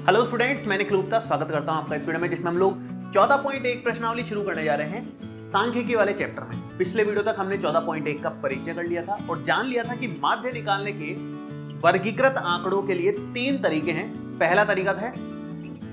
Hello students, मैं निखिल गुप्ता स्वागत करता हूं आपका इस वीडियो में, जिसमें हम लोग 14.1 प्रश्नावली शुरू करने जा रहे हैं सांख्यिकी वाले चैप्टर में। पिछले वीडियो तक हमने 14.1 का परिचय कर लिया था और जान लिया था कि माध्य निकालने के वर्गीकृत आंकड़ों के लिए 3 तरीके हैं। पहला तरीका था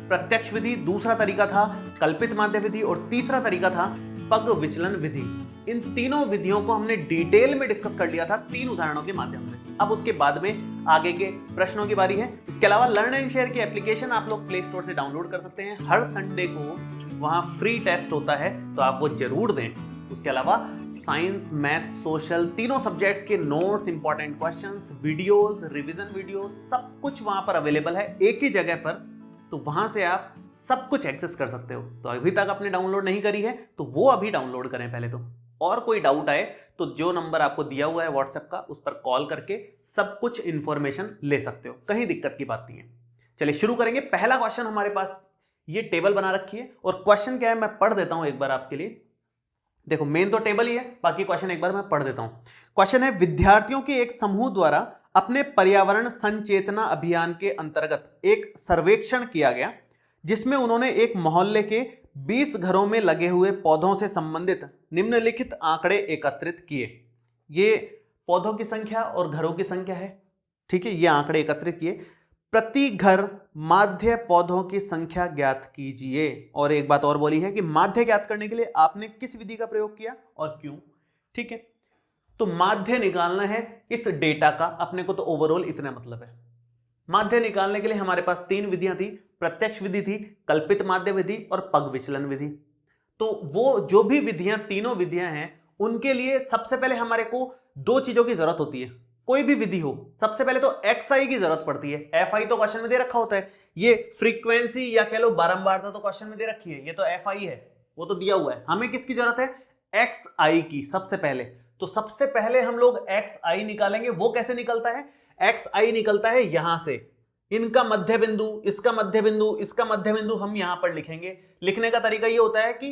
प्रत्यक्ष विधि, दूसरा तरीका था कल्पित माध्य विधि और तीसरा तरीका था पग विचलन विधि। इन तीनों विधियों को हमने डिटेल में डिस्कस कर लिया था 3 उदाहरणों के माध्यम से। अब उसके बाद में आगे के प्रश्नों की बारी है। इसके अलावा लर्न एंड शेयर की एप्लीकेशन आप लोग प्ले स्टोर से डाउनलोड कर सकते हैं। हर संडे को वहां फ्री टेस्ट होता है, तो आप वो जरूर दें। उसके अलावा साइंस, मैथ, सोशल तीनों सब्जेक्ट्स के notes, important questions, videos, revision videos सब कुछ वहां पर अवेलेबल है एक ही जगह पर। तो वहां से आप सब कुछ एक्सेस कर सकते हो। तो अभी तक आपने डाउनलोड नहीं करी है तो वो अभी डाउनलोड करें पहले तो। और कोई डाउट आए तो जो नंबर आपको दिया हुआ है व्हाट्सएप का, उस पर कॉल करके सब कुछ इंफॉर्मेशन ले सकते हो, कहीं दिक्कत की बात नहीं है। चलिए शुरू करेंगे। पहला क्वेश्चन हमारे पास ये टेबल बना रखी है और क्वेश्चन क्या है मैं पढ़ देता हूं एक बार आपके लिए। देखो मेन तो टेबल ही है, बाकी क्वेश्चन एक बार मैं पढ़ देता हूं। क्वेश्चन है, विद्यार्थियों के एक समूह द्वारा अपने पर्यावरण संचेतना अभियान के अंतर्गत एक सर्वेक्षण किया गया, जिसमें उन्होंने एक मोहल्ले के 20 घरों में लगे हुए पौधों से संबंधित निम्नलिखित आंकड़े एकत्रित किए। ये पौधों की संख्या और घरों की संख्या है, ठीक है। ये आंकड़े एकत्रित किए। प्रति घर माध्य पौधों की संख्या ज्ञात कीजिए। और एक बात और बोली है कि माध्य ज्ञात करने के लिए आपने किस विधि का प्रयोग किया और क्यों, ठीक है। तो माध्य निकालना है इस डेटा का, अपने को तो ओवरऑल इतना मतलब है। माध्य निकालने के लिए हमारे पास 3 विधियां थी, प्रत्यक्ष विधि थी, कल्पित माध्य विधि और पग विचलन विधि। तो वो जो भी विधियां, तीनों विधियां हैं, उनके लिए सबसे पहले हमारे को 2 चीजों की जरूरत होती है। कोई भी विधि हो, सबसे पहले तो एक्सआई की जरूरत पड़ती है। एफआई तो क्वेश्चन में दे रखा होता है, ये फ्रीक्वेंसी या कह लो बारंबारता तो क्वेश्चन में दे रखी है, ये तो एफआई है, वो तो दिया हुआ है। हमें किसकी जरूरत है? एक्सआई की सबसे पहले। तो सबसे पहले हम लोग एक्सआई निकालेंगे। वो कैसे निकलता है? एक्सआई निकलता है यहां से, इनका मध्य बिंदु, इसका मध्य बिंदु, इसका मध्य बिंदु हम यहां पर लिखेंगे। लिखने का तरीका ये होता है कि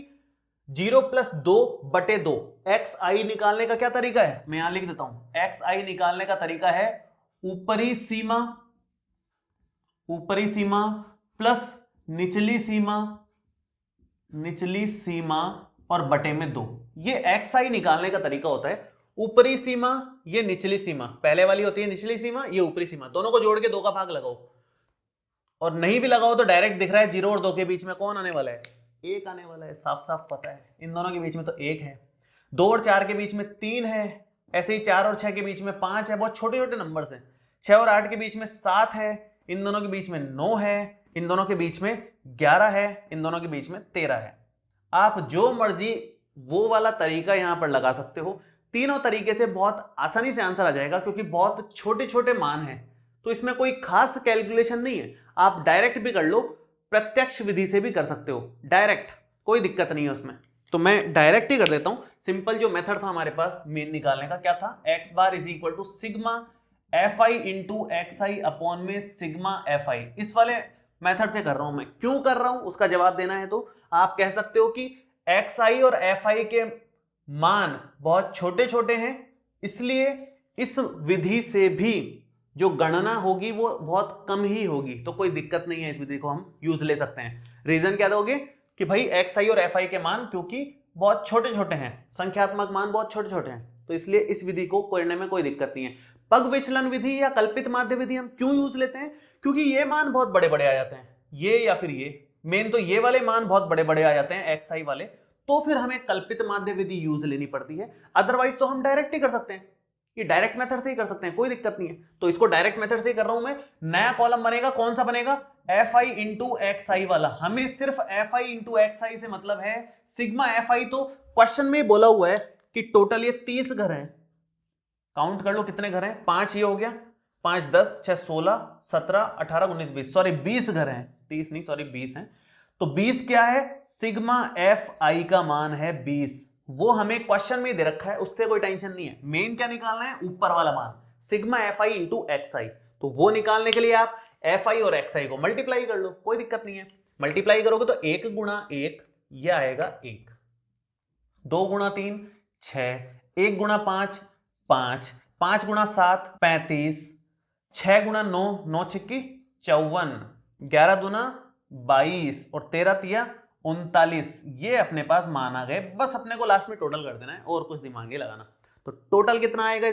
0 + 2/2। एक्स आई निकालने का क्या तरीका है? मैं यहां लिख देता हूं। एक्स आई निकालने का तरीका है ऊपरी सीमा प्लस निचली सीमा और बटे में 2। ये एक्स आई निकालने का तरीका होता है। ऊपरी सीमा, ये निचली सीमा, पहले वाली होती है निचली सीमा, ये ऊपरी सीमा, दोनों को जोड़ के 2 का भाग लगाओ। और नहीं भी लगाओ तो डायरेक्ट दिख रहा है 0 और 2 के बीच में कौन आने वाला है? 1 आने वाला है, साफ साफ पता है। इन दोनों के बीच में तो 1 है, 2 और 4 के बीच में 3 है, ऐसे ही 4 और 6 के बीच में 5 है। बहुत छोटे छोटे नंबर्स हैं। 6 और 8 के बीच में 7 है, इन दोनों के बीच में 9 है, इन दोनों के बीच में 11 है, इन दोनों के बीच में 13 है। आप जो मर्जी वो वाला तरीका यहां पर लगा सकते हो। तीनों तरीके से बहुत आसानी से आंसर आ जाएगा, क्योंकि बहुत छोटे छोटे मान हैं, तो इसमें कोई खास कैलकुलेशन नहीं है। आप डायरेक्ट भी कर लो, प्रत्यक्ष विधि से भी कर सकते हो डायरेक्ट, कोई दिक्कत नहीं है उसमें। तो मैं डायरेक्ट ही कर देता हूं। सिंपल जो मेथड था हमारे पास मेन निकालने का, क्या था? x bar is equal to sigma fi into xi upon में सिग्मा fi। इस वाले मेथड से कर रहा हूं मैं। क्यों कर रहा हूं उसका जवाब देना है तो आप कह सकते हो कि xi और fi के मान बहुत छोटे छोटे हैं, इसलिए इस विधि से भी जो गणना होगी वो बहुत कम ही होगी। तो कोई दिक्कत नहीं है, इस विधि को हम यूज ले सकते हैं। रीजन क्या दोगे कि भाई एक्स आई और एफ आई के मान क्योंकि बहुत छोटे छोटे हैं, संख्यात्मक मान बहुत छोटे छोटे हैं, तो इसलिए इस विधि को करने में कोई दिक्कत नहीं है। पग विचलन विधि या कल्पित माध्य विधि हम क्यों यूज लेते हैं? क्योंकि ये मान बहुत बड़े बड़े आ जाते हैं, ये या फिर ये, मेन तो ये वाले मान बहुत बड़े बड़े आ जाते हैं एक्स आई वाले, तो फिर हमें कल्पित माध्य विधि यूज लेनी पड़ती है। अदरवाइज तो हम डायरेक्ट ही कर सकते हैं, ये डायरेक्ट मेथड से ही कर सकते हैं, कोई दिक्कत नहीं है। तो इसको डायरेक्ट मेथड से ही कर रहा हूं मैं। नया कॉलम बनेगा, कौन सा बनेगा? fi इंटू एक्स आई वाला। हमें सिर्फ fi इंटू एक्स आई से मतलब है। सिग्मा fi तो क्वेश्चन में बोला हुआ है कि टोटल ये 30 घर हैं। काउंट कर लो कितने घर हैं। 5 ये हो गया, 5 10 6 16 17 18 19 20, सॉरी 20 घर हैं, 30 नहीं सॉरी 20 हैं। तो 20 क्या है? सिग्मा fi का मान है 20। वो हमें क्वेश्चन में दे रखा है, उससे कोई टेंशन नहीं है। मेन क्या निकालना है? ऊपर वाला मान सिग्मा fi इंटू एक्स आई। तो वो निकालने के लिए आप fi और xi को मल्टीप्लाई कर लो, कोई दिक्कत नहीं है। मल्टीप्लाई करोगे तो 1 गुणा 1 ये आएगा 1, 2 गुणा 3 6, 1 गुणा 5 5, 5 गुणा 7 35, 6 गुणा 9 9 छिक्की 54, 11 दूना 22 और 13 तिया 39, ये अपने पास मान आ गए। बस अपने को लास्ट में टोटल कर देना है और कुछ दिमाग नहीं लगाना। तो टोटल कितना आएगा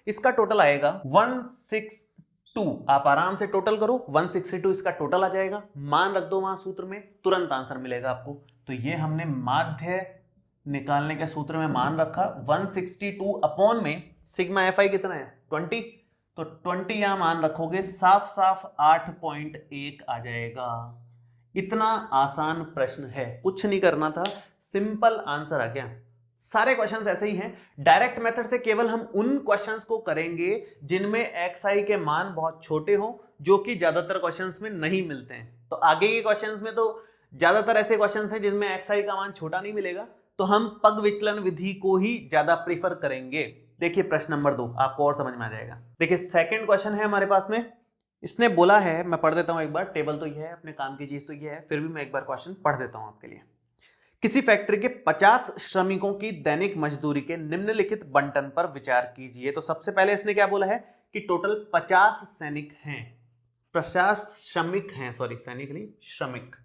इसका टोटल आएगा 162। आप आराम से टोटल करो, 162 इसका टोटल आ जाएगा। मान रख दो वहां सूत्र में, तुरंत आंसर मिलेगा आपको। तो ये हमने माध्य निकालने के सूत्र में मान रखा 162 अपॉन में सिग्मा एफ आई कितना है 20, तो 20 यहां मान रखोगे, साफ साफ 8.1 आ जाएगा। इतना आसान प्रश्न है, कुछ नहीं करना था, सिंपल आंसर आ गया। सारे क्वेश्चंस ऐसे ही हैं। डायरेक्ट मेथड से केवल हम उन क्वेश्चंस को करेंगे जिनमें एक्स आई के मान बहुत छोटे हो, जो कि ज्यादातर क्वेश्चंस में नहीं मिलते हैं। तो आगे के क्वेश्चंस में तो ज्यादातर ऐसे क्वेश्चंस हैं जिनमें एक्स आई का मान छोटा नहीं मिलेगा, तो हम पग विचलन विधि को ही ज्यादा प्रीफर करेंगे। देखिए प्रश्न नंबर 2, आपको और समझ में आ जाएगा। देखिए सेकंड क्वेश्चन है हमारे पास में, इसने बोला है, मैं पढ़ देता हूं एक बार, टेबल तो ये है, अपने काम की चीज तो ये है, फिर भी मैं एक बार क्वेश्चन पढ़ देता हूं आपके लिए। किसी फैक्ट्री के 50 श्रमिकों की दैनिक मजदूरी के निम्नलिखित बंटन पर विचार कीजिए। तो सबसे पहले इसने क्या बोला है कि टोटल 50 सैनिक हैं, 50 श्रमिक हैं, सॉरी सैनिक नहीं श्रमिक।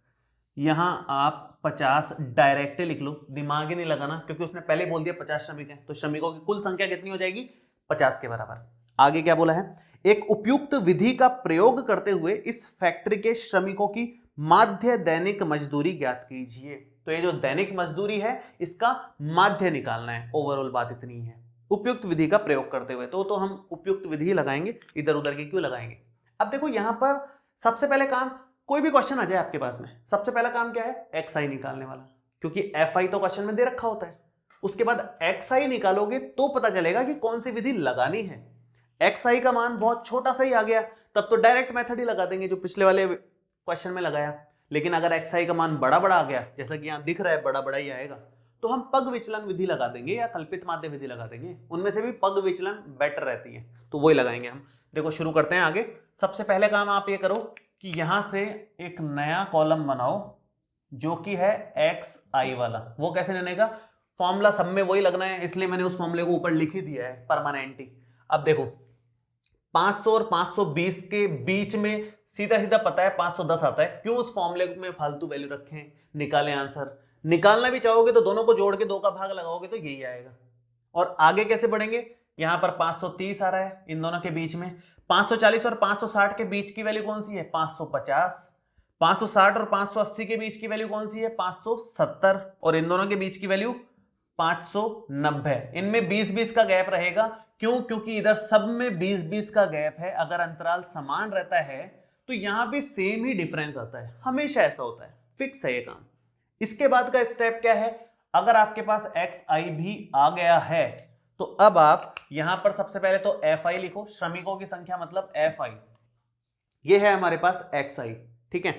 यहां आप 50 डायरेक्ट लिख लो, दिमाग ही नहीं लगाना, क्योंकि उसने पहले बोल दिया 50 श्रमिक हैं, तो श्रमिकों की कुल संख्या कितनी हो जाएगी 50 के बराबर। आगे क्या बोला है, एक उपयुक्त विधि का प्रयोग करते हुए इस फैक्ट्री के श्रमिकों की माध्य दैनिक मजदूरी ज्ञात कीजिए। तो ये जो दैनिक मजदूरी है इसका माध्य निकालना है, ओवरऑल बात इतनी है। उपयुक्त विधि का प्रयोग करते हुए, तो हम उपयुक्त विधि लगाएंगे, इधर उधर की क्यों लगाएंगे। अब देखो यहां पर सबसे पहले काम, कोई भी क्वेश्चन आ जाए आपके पास में, सबसे पहला काम क्या है, एक्स आई निकालने वाला, क्योंकि एफ आई तो क्वेश्चन में दे रखा होता है। उसके बाद एक्स आई निकालोगे तो पता चलेगा कि कौन सी विधि लगानी है। एक्स आई का मान बहुत छोटा सा ही आ गया, तब तो डायरेक्ट मेथड ही लगा देंगे जो पिछले वाले क्वेश्चन में लगाया। लेकिन अगर एक्स आई का मान बड़ा बड़ा आ गया, जैसा कि यहां दिख रहा है बड़ा बड़ा ही आएगा, तो हम पग विचलन विधि लगा देंगे या कल्पित माध्य विधि लगा देंगे। उनमें से भी पग विचलन बेटर रहती है, तो वही लगाएंगे हम। देखो शुरू करते हैं आगे। सबसे पहले काम आप ये करो कि यहां से एक नया कॉलम बनाओ जो कि है एक्स आई वाला। वो कैसे बनेगा, फॉर्मूला सब में वही लगना है, इसलिए मैंने उस फॉर्मूले को ऊपर लिख ही दिया है, परमानेंट। अब देखो 500 और 520 के बीच में सीधा सीधा पता है 510 आता है, क्यों उस फॉर्मूले में फालतू वैल्यू रखें, निकालें आंसर। निकालना भी चाहोगे तो दोनों को जोड़ के 2 का भाग लगाओगे तो यही आएगा। और आगे कैसे बढ़ेंगे, यहां पर 530 आ रहा है इन दोनों के बीच में, 540 और 560 के बीच की वैल्यू कौन सी है 550, 560 और 580 के बीच की वैल्यू कौन सी है 570, और इन दोनों के बीच की वैल्यू 590। इनमें 20-20 का गैप रहेगा, क्यों, क्योंकि इधर सब में 20-20 का गैप है। अगर अंतराल समान रहता है तो यहां भी सेम ही डिफरेंस आता है, हमेशा ऐसा होता है, फिक्स है ये काम। इसके बाद का स्टेप क्या है, अगर आपके पास एक्स आई भी आ गया है तो अब आप यहां पर सबसे पहले तो एफ आई लिखो, श्रमिकों की संख्या मतलब एफ आई, ये है हमारे पास एक्स आई, ठीक है।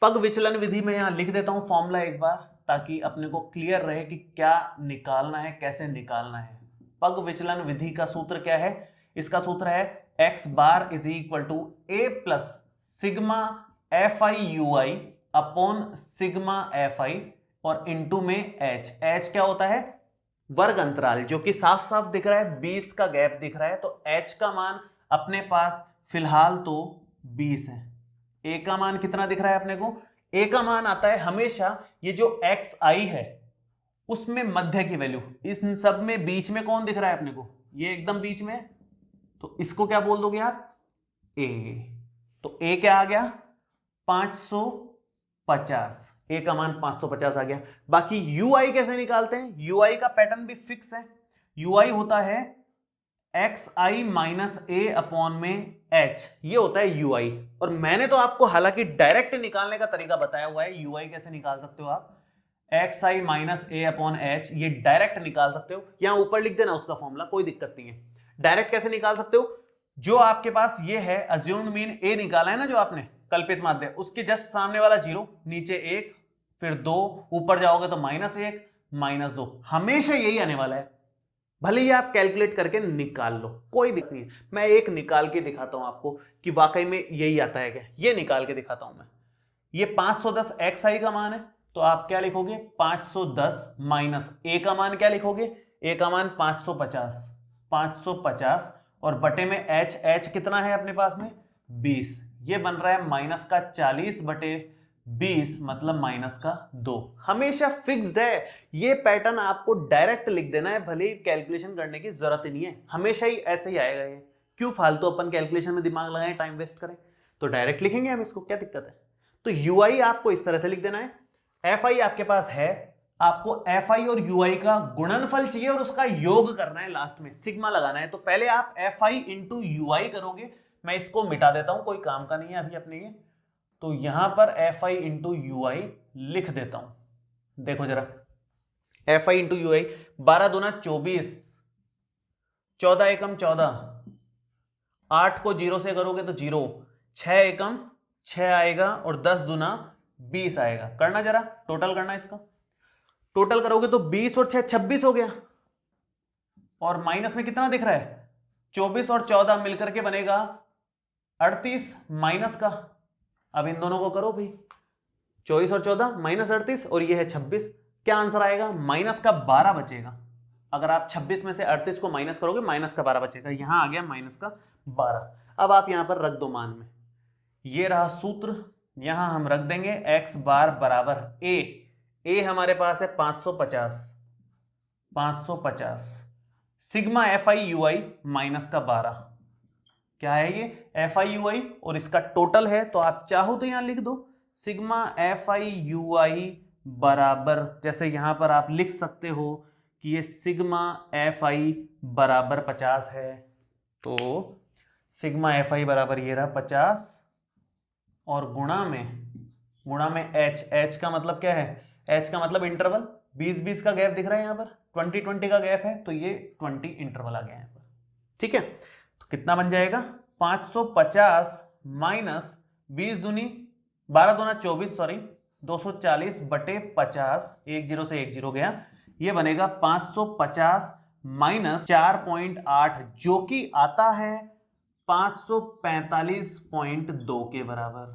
पग विचलन विधि में यहां लिख देता हूं फॉर्मूला एक बार, ताकि अपने को क्लियर रहे कि क्या निकालना है, कैसे निकालना है। पग विचलन विधि का सूत्र क्या है, इसका सूत्र है x bar is equal to A plus sigma F I U I upon sigma F I और इनटू में एच। एच क्या होता है, वर्ग अंतराल, जो कि साफ साफ दिख रहा है 20 का गैप दिख रहा है, तो एच का मान अपने पास फिलहाल तो 20 है। ए का मान कितना दिख रहा है अपने को, ए का मान आता है हमेशा ये जो एक्स आई है उसमें मध्य की वैल्यू, इस सब में बीच में कौन दिख रहा है अपने को, ये एकदम बीच में, तो इसको क्या बोल दोगे आप, ए। तो ए क्या आ गया 550, ए का मान 550 आ गया। बाकी यू आई कैसे निकालते हैं, यू आई का पैटर्न भी फिक्स है, यू आई होता है एक्स आई माइनस ए अपॉन में एच, ये होता है यू आई। और मैंने तो आपको हालांकि डायरेक्ट निकालने का तरीका बताया हुआ है, यू आई कैसे निकाल सकते हो आप, एक्स आई माइनस ए अपॉन एच, ये डायरेक्ट निकाल सकते हो। यहां ऊपर लिख देना उसका फॉर्मूला, कोई दिक्कत नहीं है। डायरेक्ट कैसे निकाल सकते हो, जो आपके पास ये है अज्यूम्ड मीन ए निकाला है ना जो आपने कल्पित माध्य, उसके जस्ट सामने वाला 0, नीचे 1, फिर 2, ऊपर जाओगे तो -1 -2, हमेशा यही आने वाला है। भले ही आप कैलकुलेट करके निकाल लो, कोई दिक्कत नहीं है। मैं एक निकाल के दिखाता हूं आपको कि वाकई में यही आता है क्या, ये निकाल के दिखाता हूं मैं। ये 510 एक्स आई का मान है, तो आप क्या लिखोगे 510 माइनस ए का मान क्या लिखोगे, ए का मान 550 और बटे में एच, एच कितना है अपने पास में 20, ये बन रहा है माइनस का 40/20 मतलब माइनस का 2। हमेशा फिक्स्ड है, ये पैटर्न आपको डायरेक्ट लिख देना है, भले ही कैलकुलेशन करने की जरूरत ही नहीं है, हमेशा ही ऐसे ही आएगा ये। क्यों फालतू अपन कैलकुलेशन में दिमाग लगाएं, टाइम वेस्ट करें, तो डायरेक्ट लिखेंगे हम इसको, क्या दिक्कत है। तो ui आपको इस तरह से लिख देना है, fi आपके पास है, आपको fi और ui का गुणनफल चाहिए और उसका योग करना है, लास्ट में सिग्मा लगाना है। तो पहले आप fi इंटू ui करोगे, मैं इसको मिटा देता हूं, कोई काम का नहीं है अभी अपने ये। तो यहां पर fi इंटू ui लिख देता हूं, देखो जरा fi इंटू ui, 12 दूना 24, 14 एकम 14, 8 को 0 से करोगे तो 0, 6 एकम 6 आएगा और 10 दूना 20 आएगा। करना जरा, टोटल करना इसका, टोटल करोगे तो 20 और 6 26 हो गया, और माइनस में कितना दिख रहा है, 24 और 14 मिलकर के बनेगा 38 माइनस का। अब इन दोनों को करो भाई, 24 और 14 माइनस 38 और ये है 26, क्या आंसर आएगा, माइनस का 12 बचेगा। अगर आप 26 में से 38 को माइनस करोगे माइनस का 12 बचेगा, यहां आ गया माइनस का 12। अब आप यहां पर रख दो मान में, ये रहा सूत्र, यहां हम रख देंगे x बार बराबर a हमारे पास है 550 सिग्मा fi ui माइनस का 12, क्या है ये fi ui और इसका टोटल है, तो आप चाहो तो यहां लिख दो सिग्मा fi ui बराबर, जैसे यहां पर आप लिख सकते हो कि ये सिग्मा fi बराबर 50 है, तो सिग्मा fi बराबर ये रहा 50 और गुणा में h का मतलब क्या है, h का मतलब इंटरवल, 20-20 का गैप दिख रहा है यहाँ पर, 20-20 का गैप है, तो ये 20 इंटरवल आ गया यहाँ पर, ठीक है। तो कितना बन जाएगा, 550 माइनस 20 दूनी 12 दूना 24 सॉरी 240/50, 10 से 10 गया, ये बनेगा 550 माइनस 4.8 जो कि आता है 545.2 के बराबर।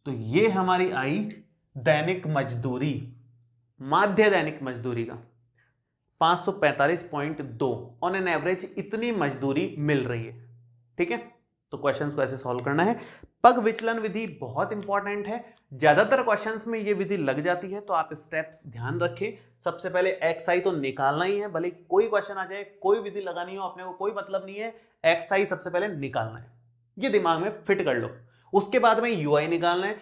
तो ये हमारी आई दैनिक मजदूरी, माध्य दैनिक मजदूरी का 545.2 ऑन एन एवरेज इतनी मजदूरी मिल रही है, ठीक है। तो क्वेश्चंस को ऐसे सॉल्व करना है। पग विचलन विधि बहुत इंपॉर्टेंट है, ज्यादातर क्वेश्चंस में ये विधि लग जाती है, तो आप स्टेप्स ध्यान रखें। सबसे पहले xi तो निकालना ही है, भले कोई क्वेश्चन आ जाए, कोई विधि लगानी हो, अपने को कोई मतलब नहीं है, xi सबसे पहले निकालना है, ये दिमाग में फिट कर लो। उसके बाद में ui निकालना है,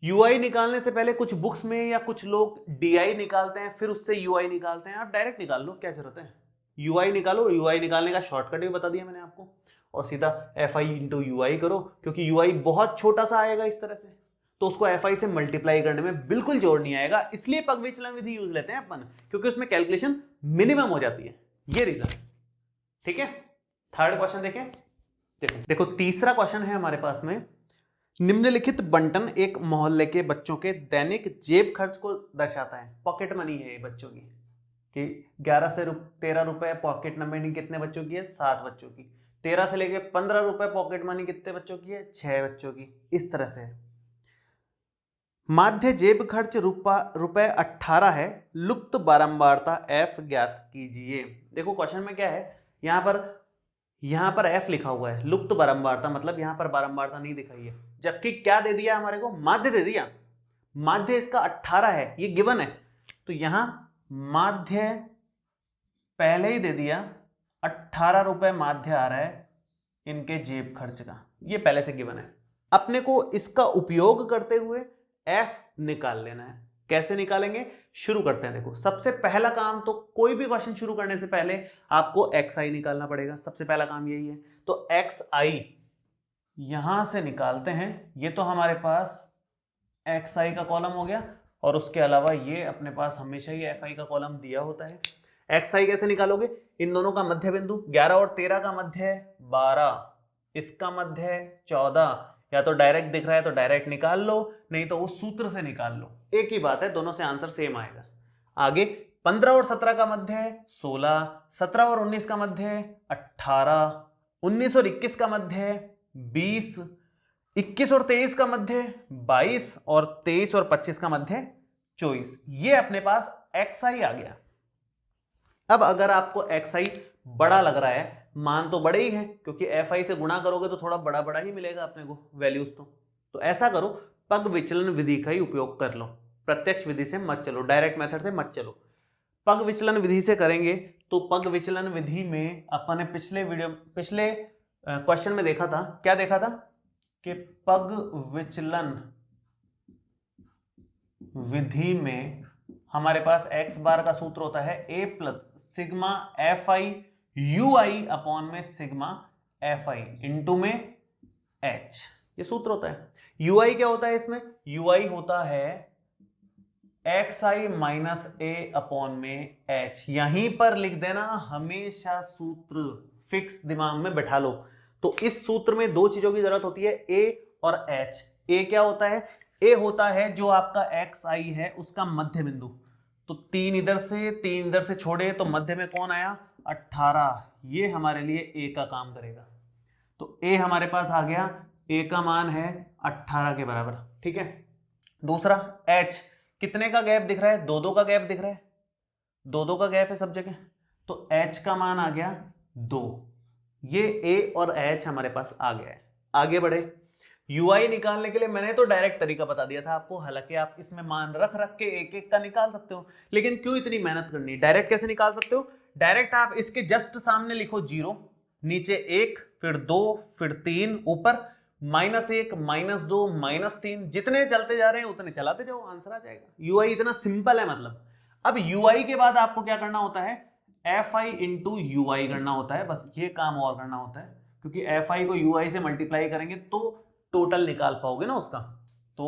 ui निकालने से पहले कुछ बुक्स में या कुछ लोग di निकालते हैं फिर उससे ui निकालते हैं, आप डायरेक्ट निकाल लो, क्या जरूरत है, ui निकालो, ui निकालने का शॉर्टकट भी बता दिया मैंने आपको, और सीधा fi इंटू ui करो, क्योंकि ui बहुत छोटा सा आएगा इस तरह से, तो उसको fi से मल्टीप्लाई करने में बिल्कुल जोड़ नहीं आएगा, इसलिए पग विचलन विधि यूज लेते हैं अपन, क्योंकि उसमें कैलकुलेशन मिनिमम हो जाती है, ये रीजन, ठीक है। थर्ड क्वेश्चन देखें, देखो तीसरा क्वेश्चन है हमारे पास में, निम्नलिखित बंटन एक मोहल्ले के बच्चों के दैनिक जेब खर्च को दर्शाता है। पॉकेट मनी है ये बच्चों की, कि 11 से 13 रुपए पॉकेट मनी कितने बच्चों की है, 7 बच्चों की, 13 से लेके 15 रुपए पॉकेट मनी कितने बच्चों की है, 6 बच्चों की, इस तरह से। माध्य जेब खर्च रुपए 18 है, लुप्त बारंबारता f ज्ञात कीजिए। देखो क्वेश्चन में क्या है, यहां पर f लिखा हुआ है, लुप्त बारंबारता मतलब यहां पर बारंबारता नहीं दिखाई है, जबकि क्या दे दिया हमारे को, माध्य दे दिया, माध्य इसका 18 है, ये गिवन है, तो यहां माध्य पहले ही दे दिया, 18 रुपए माध्य आ रहा है इनके जेब खर्च का, ये पहले से गिवन है। अपने को इसका उपयोग करते हुए f निकाल लेना है। कैसे निकालेंगे, शुरू करते हैं। देखो सबसे पहला काम, तो कोई भी क्वेश्चन शुरू करने से पहले आपको xi निकालना पड़ेगा, सबसे पहला काम यही है। तो xi यहां से निकालते हैं, ये तो हमारे पास xi का कॉलम हो गया, और उसके अलावा ये अपने पास हमेशा ही fi का कॉलम दिया होता है। xi कैसे निकालोगे, इन दोनों का मध्य बिंदु 11 और 13 का मध्य है 12, इसका मध्य है 14, या तो डायरेक्ट दिख रहा है तो डायरेक्ट निकाल लो, नहीं तो उस सूत्र से निकाल लो, एक ही बात है, दोनों से आंसर सेम आएगा। आगे 15 और 17 का मध्य है 16, 17 और 19 का मध्य है 18, 19 और 21 का मध्य है 20, 21 और 23 का मध्य है 22, और 23 और 25 का मध्य है 24। ये अपने पास xi आ गया। अब अगर आपको xi बड़ा लग रहा है मान तो बड़े ही है, क्योंकि FI से गुणा करोगे तो थोड़ा बड़ा बड़ा ही मिलेगा अपने को वैल्यूज। तो ऐसा करो, पग विचलन विधि का ही उपयोग कर लो, प्रत्यक्ष विधि से मत चलो, डायरेक्ट मेथड से मत चलो। पग विचलन विधि से करेंगे तो पग विचलन विधि में अपन ने पिछले क्वेश्चन में देखा था, क्या देखा था कि पग विचलन विधि में हमारे पास x बार का सूत्र होता है a plus sigma FI UI upon में सिग्मा FI इंटू में h, ये सूत्र होता है। UI क्या होता है इसमें? UI होता है XI माइनस a अपॉन में h। यहीं पर लिख देना, हमेशा सूत्र फिक्स दिमाग में बैठा लो। तो इस सूत्र में दो चीजों की जरूरत होती है, a और h। a क्या होता है? a होता है जो आपका XI है उसका मध्य बिंदु। तो 3 इधर से छोड़े तो मध्य में कौन आया? 18। ये हमारे लिए a का काम करेगा। तो a हमारे पास आ गया, a का मान है 18 के बराबर, ठीक है। दूसरा h, कितने का गैप दिख रहा है? 2-2 का गैप दिख रहा है, 2-2 का गैप है सब जगह। तो h का मान आ गया 2। ये a और h हमारे पास आ गया है। आगे बढ़े, UI निकालने के लिए मैंने तो डायरेक्ट तरीका बता दिया था आपको, हालांकि आप इसमें मान रख के एक एक का निकाल सकते हो, लेकिन क्यों इतनी मेहनत करनी? डायरेक्ट कैसे निकाल सकते हो? डायरेक्ट आप इसके जस्ट सामने लिखो 0, नीचे 1, फिर 2, फिर 3, ऊपर -1, -2, -3, जितने चलते जा रहे हैं उतने चलाते जाओ, आंसर आ जाएगा। UI इतना सिंपल है मतलब। अब UI के बाद आपको क्या करना होता है? FI इंटू UI करना होता है, बस ये काम और करना होता है, क्योंकि FI को UI से मल्टीप्लाई करेंगे तो टोटल निकाल पाओगे ना उसका। तो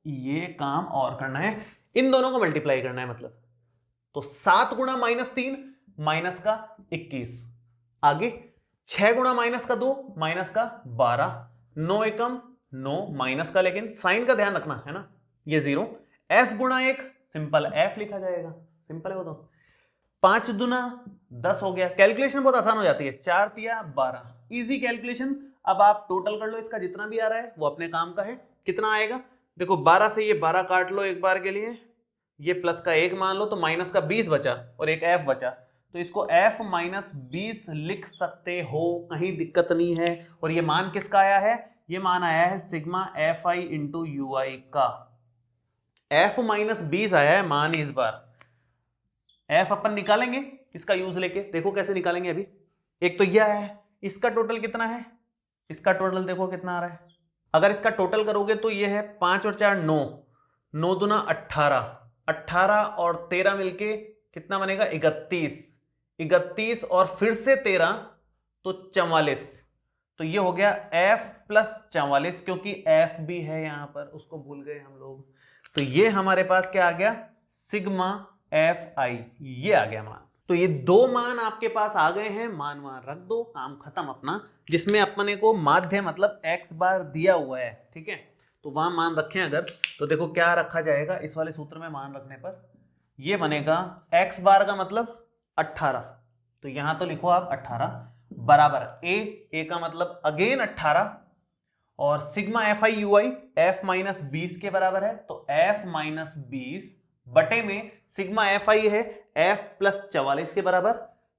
ये काम और करना है, इन दोनों को मल्टीप्लाई करना है मतलब। तो 7 गुणा -3 माइनस का 21, आगे 6 गुणा -2 माइनस का 12, 9 एकम 9 माइनस का, लेकिन साइन का ध्यान रखना है ना, ये 0। f गुणा 1, सिंपल f लिखा जाएगा, सिंपल है वो तो। 5 दूना 10 हो गया, कैलकुलेशन बहुत आसान हो जाती है, 4 तिया 12, इजी कैलकुलेशन। अब आप टोटल कर लो, इसका जितना भी आ रहा है वो अपने काम का है। कितना आएगा? देखो 12 से ये 12 काट लो एक बार के लिए, ये प्लस का 1 मान लो, तो माइनस का 20 बचा और एक f बचा, तो इसको f माइनस 20 लिख सकते हो, कहीं दिक्कत नहीं है। और ये मान किसका आया है? ये मान आया है सिग्मा FI इंटू UI का। f माइनस 20 आया है मान इस बार। f अपन निकालेंगे इसका यूज लेके, देखो कैसे निकालेंगे। अभी एक तो यह है, इसका टोटल कितना है? इसका टोटल देखो कितना आ रहा है। अगर इसका टोटल करोगे तो ये है 5 और 4 9, 9 दूना 18, 18 और 13 मिलके कितना बनेगा? 31, 31 और फिर से 13 तो 44। तो ये हो गया f प्लस 44, क्योंकि f भी है यहां पर, उसको भूल गए हम लोग। तो ये हमारे पास क्या आ गया? सिग्मा FI, ये आ गया मान। तो ये दो मान आपके पास आ गए हैं, मान रख दो, काम खत्म अपना। जिसमें अपने को माध्य मतलब x बार दिया हुआ है, ठीक है, तो वहां मान रखें अगर, तो देखो क्या रखा जाएगा इस वाले सूत्र में मान रखने पर, ये बनेगा x बार का मतलब 18, तो यहां तो लिखो आप 18 बराबर a का मतलब अगेन 18, और sigma FI UI f minus 20 के बराबर है, तो f माइनस 20 बटे में सिग्मा FI है f प्लस 44 के बराबर,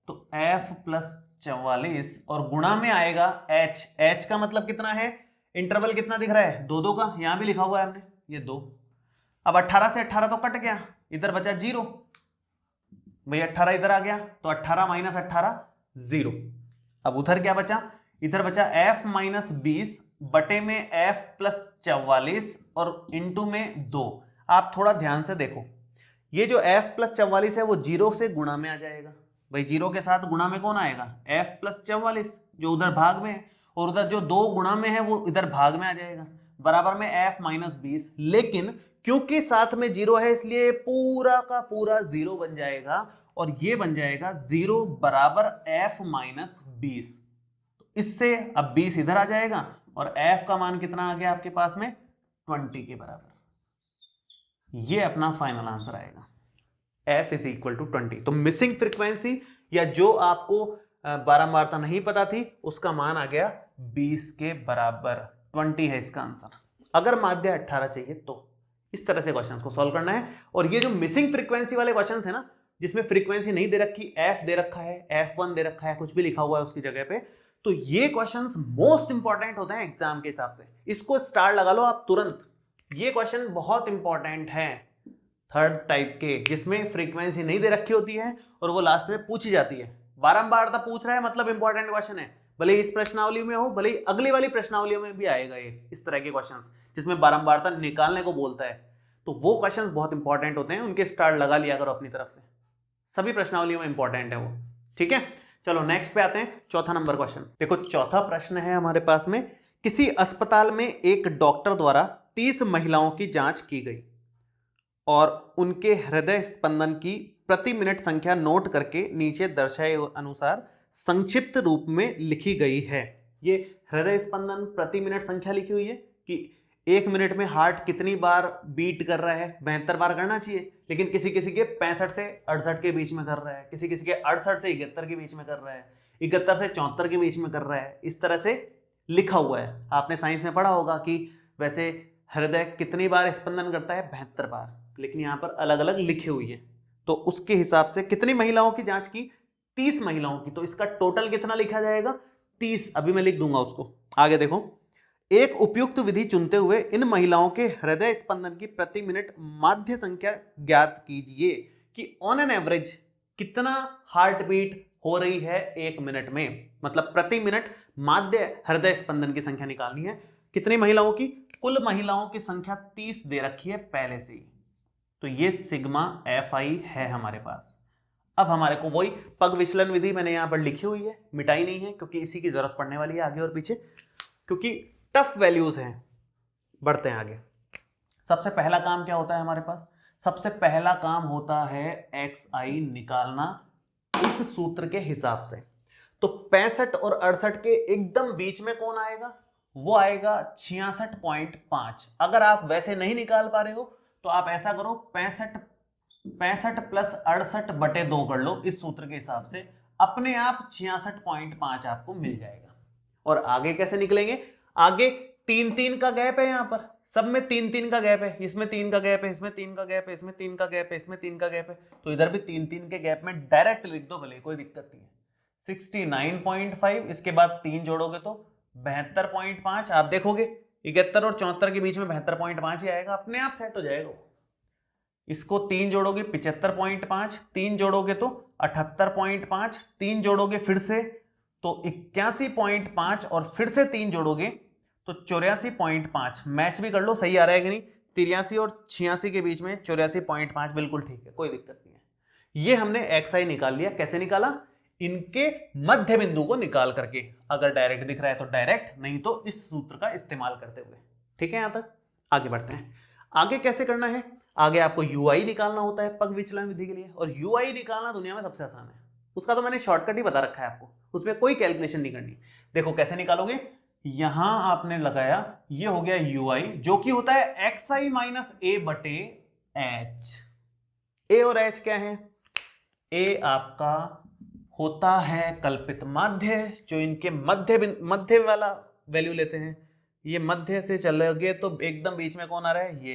तो f प्लस 44 और गुणा में आएगा h का मतलब कितना है? इंटरवल कितना दिख रहा है? 2-2 का, यहां भी लिखा हुआ है हमने, ये 2। अब 18 से 18 तो कट गया, इधर बचा 0, भाई 18 इधर आ गया, तो 18 माइनस 18 0। अब उधर क्या बचा? इधर बचा f माइनस 20 बटे में f प्लस 44 और इंटू में 2। आप थोड़ा ध्यान से देखो, ये जो f प्लस 44 है वो 0 से गुणा में आ जाएगा, भाई 0 के साथ गुणा में कौन आएगा? f प्लस 44 जो उधर भाग में है, और उधर जो 2 गुणा में है वो इधर भाग में आ जाएगा, बराबर में f माइनस 20। लेकिन क्योंकि साथ में 0 है इसलिए पूरा का पूरा 0 बन जाएगा, और ये बन जाएगा 0 बराबर f माइनस 20। इससे अब 20 इधर आ जाएगा, और f का मान कितना आ गया आपके पास में? 20 के बराबर। ये अपना फाइनल आंसर आएगा, f इज इक्वल टू 20। तो मिसिंग फ्रीक्वेंसी या जो आपको बारंबारता नहीं पता थी उसका मान आ गया 20 के बराबर, 20 है इसका आंसर। अगर माध्य 18 चाहिए तो इस तरह से क्वेश्चंस को सॉल्व करना है। और ये जो मिसिंग फ्रीक्वेंसी वाले क्वेश्चंस है ना, जिसमें फ्रीक्वेंसी नहीं दे रखी, एफ दे रखा है, F1 दे रखा है, कुछ भी लिखा हुआ है उसकी जगह पे, तो ये क्वेश्चंस मोस्ट इंपॉर्टेंट होते हैं एग्जाम के हिसाब से। इसको स्टार लगा लो आप तुरंत। ये क्वेश्चन बहुत इंपॉर्टेंट है थर्ड टाइप के, जिसमें फ्रीक्वेंसी नहीं दे रखी होती है और वो लास्ट में पूछी जाती है। बारंबार पूछ रहा है मतलब इंपॉर्टेंट क्वेश्चन है, भले इस प्रश्नावली में हो, भले ही अगली वाली प्रश्नावली में भी आएगा ये इस तरह के क्वेश्चंस जिसमें बारंबारता निकालने को बोलता है, तो वो क्वेश्चंस बहुत इंपॉर्टेंट होते हैं, उनके स्टार लगा लिया करो अपनी तरफ से, सभी प्रश्नावलियों में इंपॉर्टेंट है वो। ठीक है, चलो नेक्स्ट पे आते हैं। चौथा नंबर क्वेश्चन देखो, चौथा प्रश्न है हमारे पास में, किसी अस्पताल में एक डॉक्टर द्वारा 30 महिलाओं की जांच की गई और उनके हृदय स्पंदन की प्रति मिनट संख्या नोट करके नीचे दर्शाए अनुसार संक्षिप्त रूप में लिखी गई है। ये हृदय स्पंदन प्रति मिनट संख्या लिखी हुई है कि एक मिनट में हार्ट कितनी बार बीट कर रहा है, 72 बार करना चाहिए, लेकिन किसी किसी के 65 से 68 के बीच में कर रहा है, किसी किसी के 68 से 71 के बीच में कर रहा है, 71 से 74 के बीच में कर रहा है, इस तरह से लिखा हुआ है। आपने साइंस में पढ़ा होगा कि वैसे हृदय कितनी बार स्पंदन करता है, 72 बार, लेकिन यहाँ पर अलग अलग लिखी हुई है। तो उसके हिसाब से कितनी महिलाओं की जांच की, 30 महिलाओं की, तो इसका टोटल कितना लिखा जाएगा, 30। अभी मैं लिख दूंगा उसको, आगे देखो। एक उपयुक्त विधि चुनते हुए इन महिलाओं के हृदय स्पंदन की प्रति मिनट माध्य संख्या ज्ञात कीजिए कि ऑन एन एवरेज कितना हार्ट बीट हो रही है एक मिनट में, मतलब प्रति मिनट माध्य हृदय स्पंदन की संख्या निकालनी है। कितनी महिलाओं की, कुल महिलाओं की संख्या 30 दे रखी है पहले से ही, तो ये सिग्मा FI है हमारे पास। अब हमारे को वही पग विचलन विधि मैंने यहां पर लिखी हुई है, मिटाई नहीं है, क्योंकि इसी की जरूरत पड़ने वाली है आगे और पीछे, क्योंकि टफ वैल्यूज हैं। बढ़ते हैं आगे। सबसे पहला काम क्या होता है हमारे पास, सबसे पहला काम होता है XI निकालना इस सूत्र के हिसाब से। तो 65 और 68 के एकदम बीच में कौन आएगा, वो आएगा 66.5। अगर आप वैसे नहीं निकाल पा रहे हो तो आप ऐसा करो, 65 प्लस 68 बटे 2 कर लो, इस सूत्र के हिसाब से अपने आप 66.5 आपको मिल जाएगा। और आगे कैसे निकलेंगे, आगे 3-3 का गैप है, यहां पर सब में 3-3 का गैप है, इसमें 3 का गैप है, इसमें 3 का गैप है, इसमें 3 का गैप है, इसमें 3 का गैप है, तो इधर भी 3-3 के गैप में डायरेक्ट लिख दो, भले कोई दिक्कत नहीं है। 69.5, इसके बाद 3 जोड़ोगे तो 72.5। आप देखोगे 71 और 74 के बीच में 72.5 ही आएगा, अपने आप सेट हो जाएगा। इसको 3 जोड़ोगे 75.5, 3 जोड़ोगे तो 78.5, 3 जोड़ोगे फिर से तो 81.5 और फिर से 3 जोड़ोगे तो 84.5। मैच भी कर लो, सही आ रहा है कि नहीं, 83 और 86 के बीच में 84.5 बिल्कुल ठीक है, कोई दिक्कत नहीं है। ये हमने XI निकाल लिया। कैसे निकाला, इनके मध्य बिंदु को निकाल करके, अगर डायरेक्ट दिख रहा है तो डायरेक्ट, नहीं तो इस सूत्र का इस्तेमाल करते हुए। ठीक है, यहां तक आगे बढ़ते हैं। आगे कैसे करना है, आगे आपको UI निकालना होता है पग विचलन विधि के लिए, और UI निकालना दुनिया में सबसे आसान है, उसका तो मैंने शॉर्टकट ही बता रखा है आपको, उसमें कोई कैलकुलेशन नहीं करनी। देखो कैसे निकालोगे, यहां आपने लगाया, ये हो गया UI, जो कि होता है XI माइनस A बटे H। A और H क्या है, A आपका होता है कल्पित माध्य, जो इनके मध्य वाला वैल्यू लेते हैं। ये मध्य से चलोगे तो एकदम बीच में कौन आ रहा है,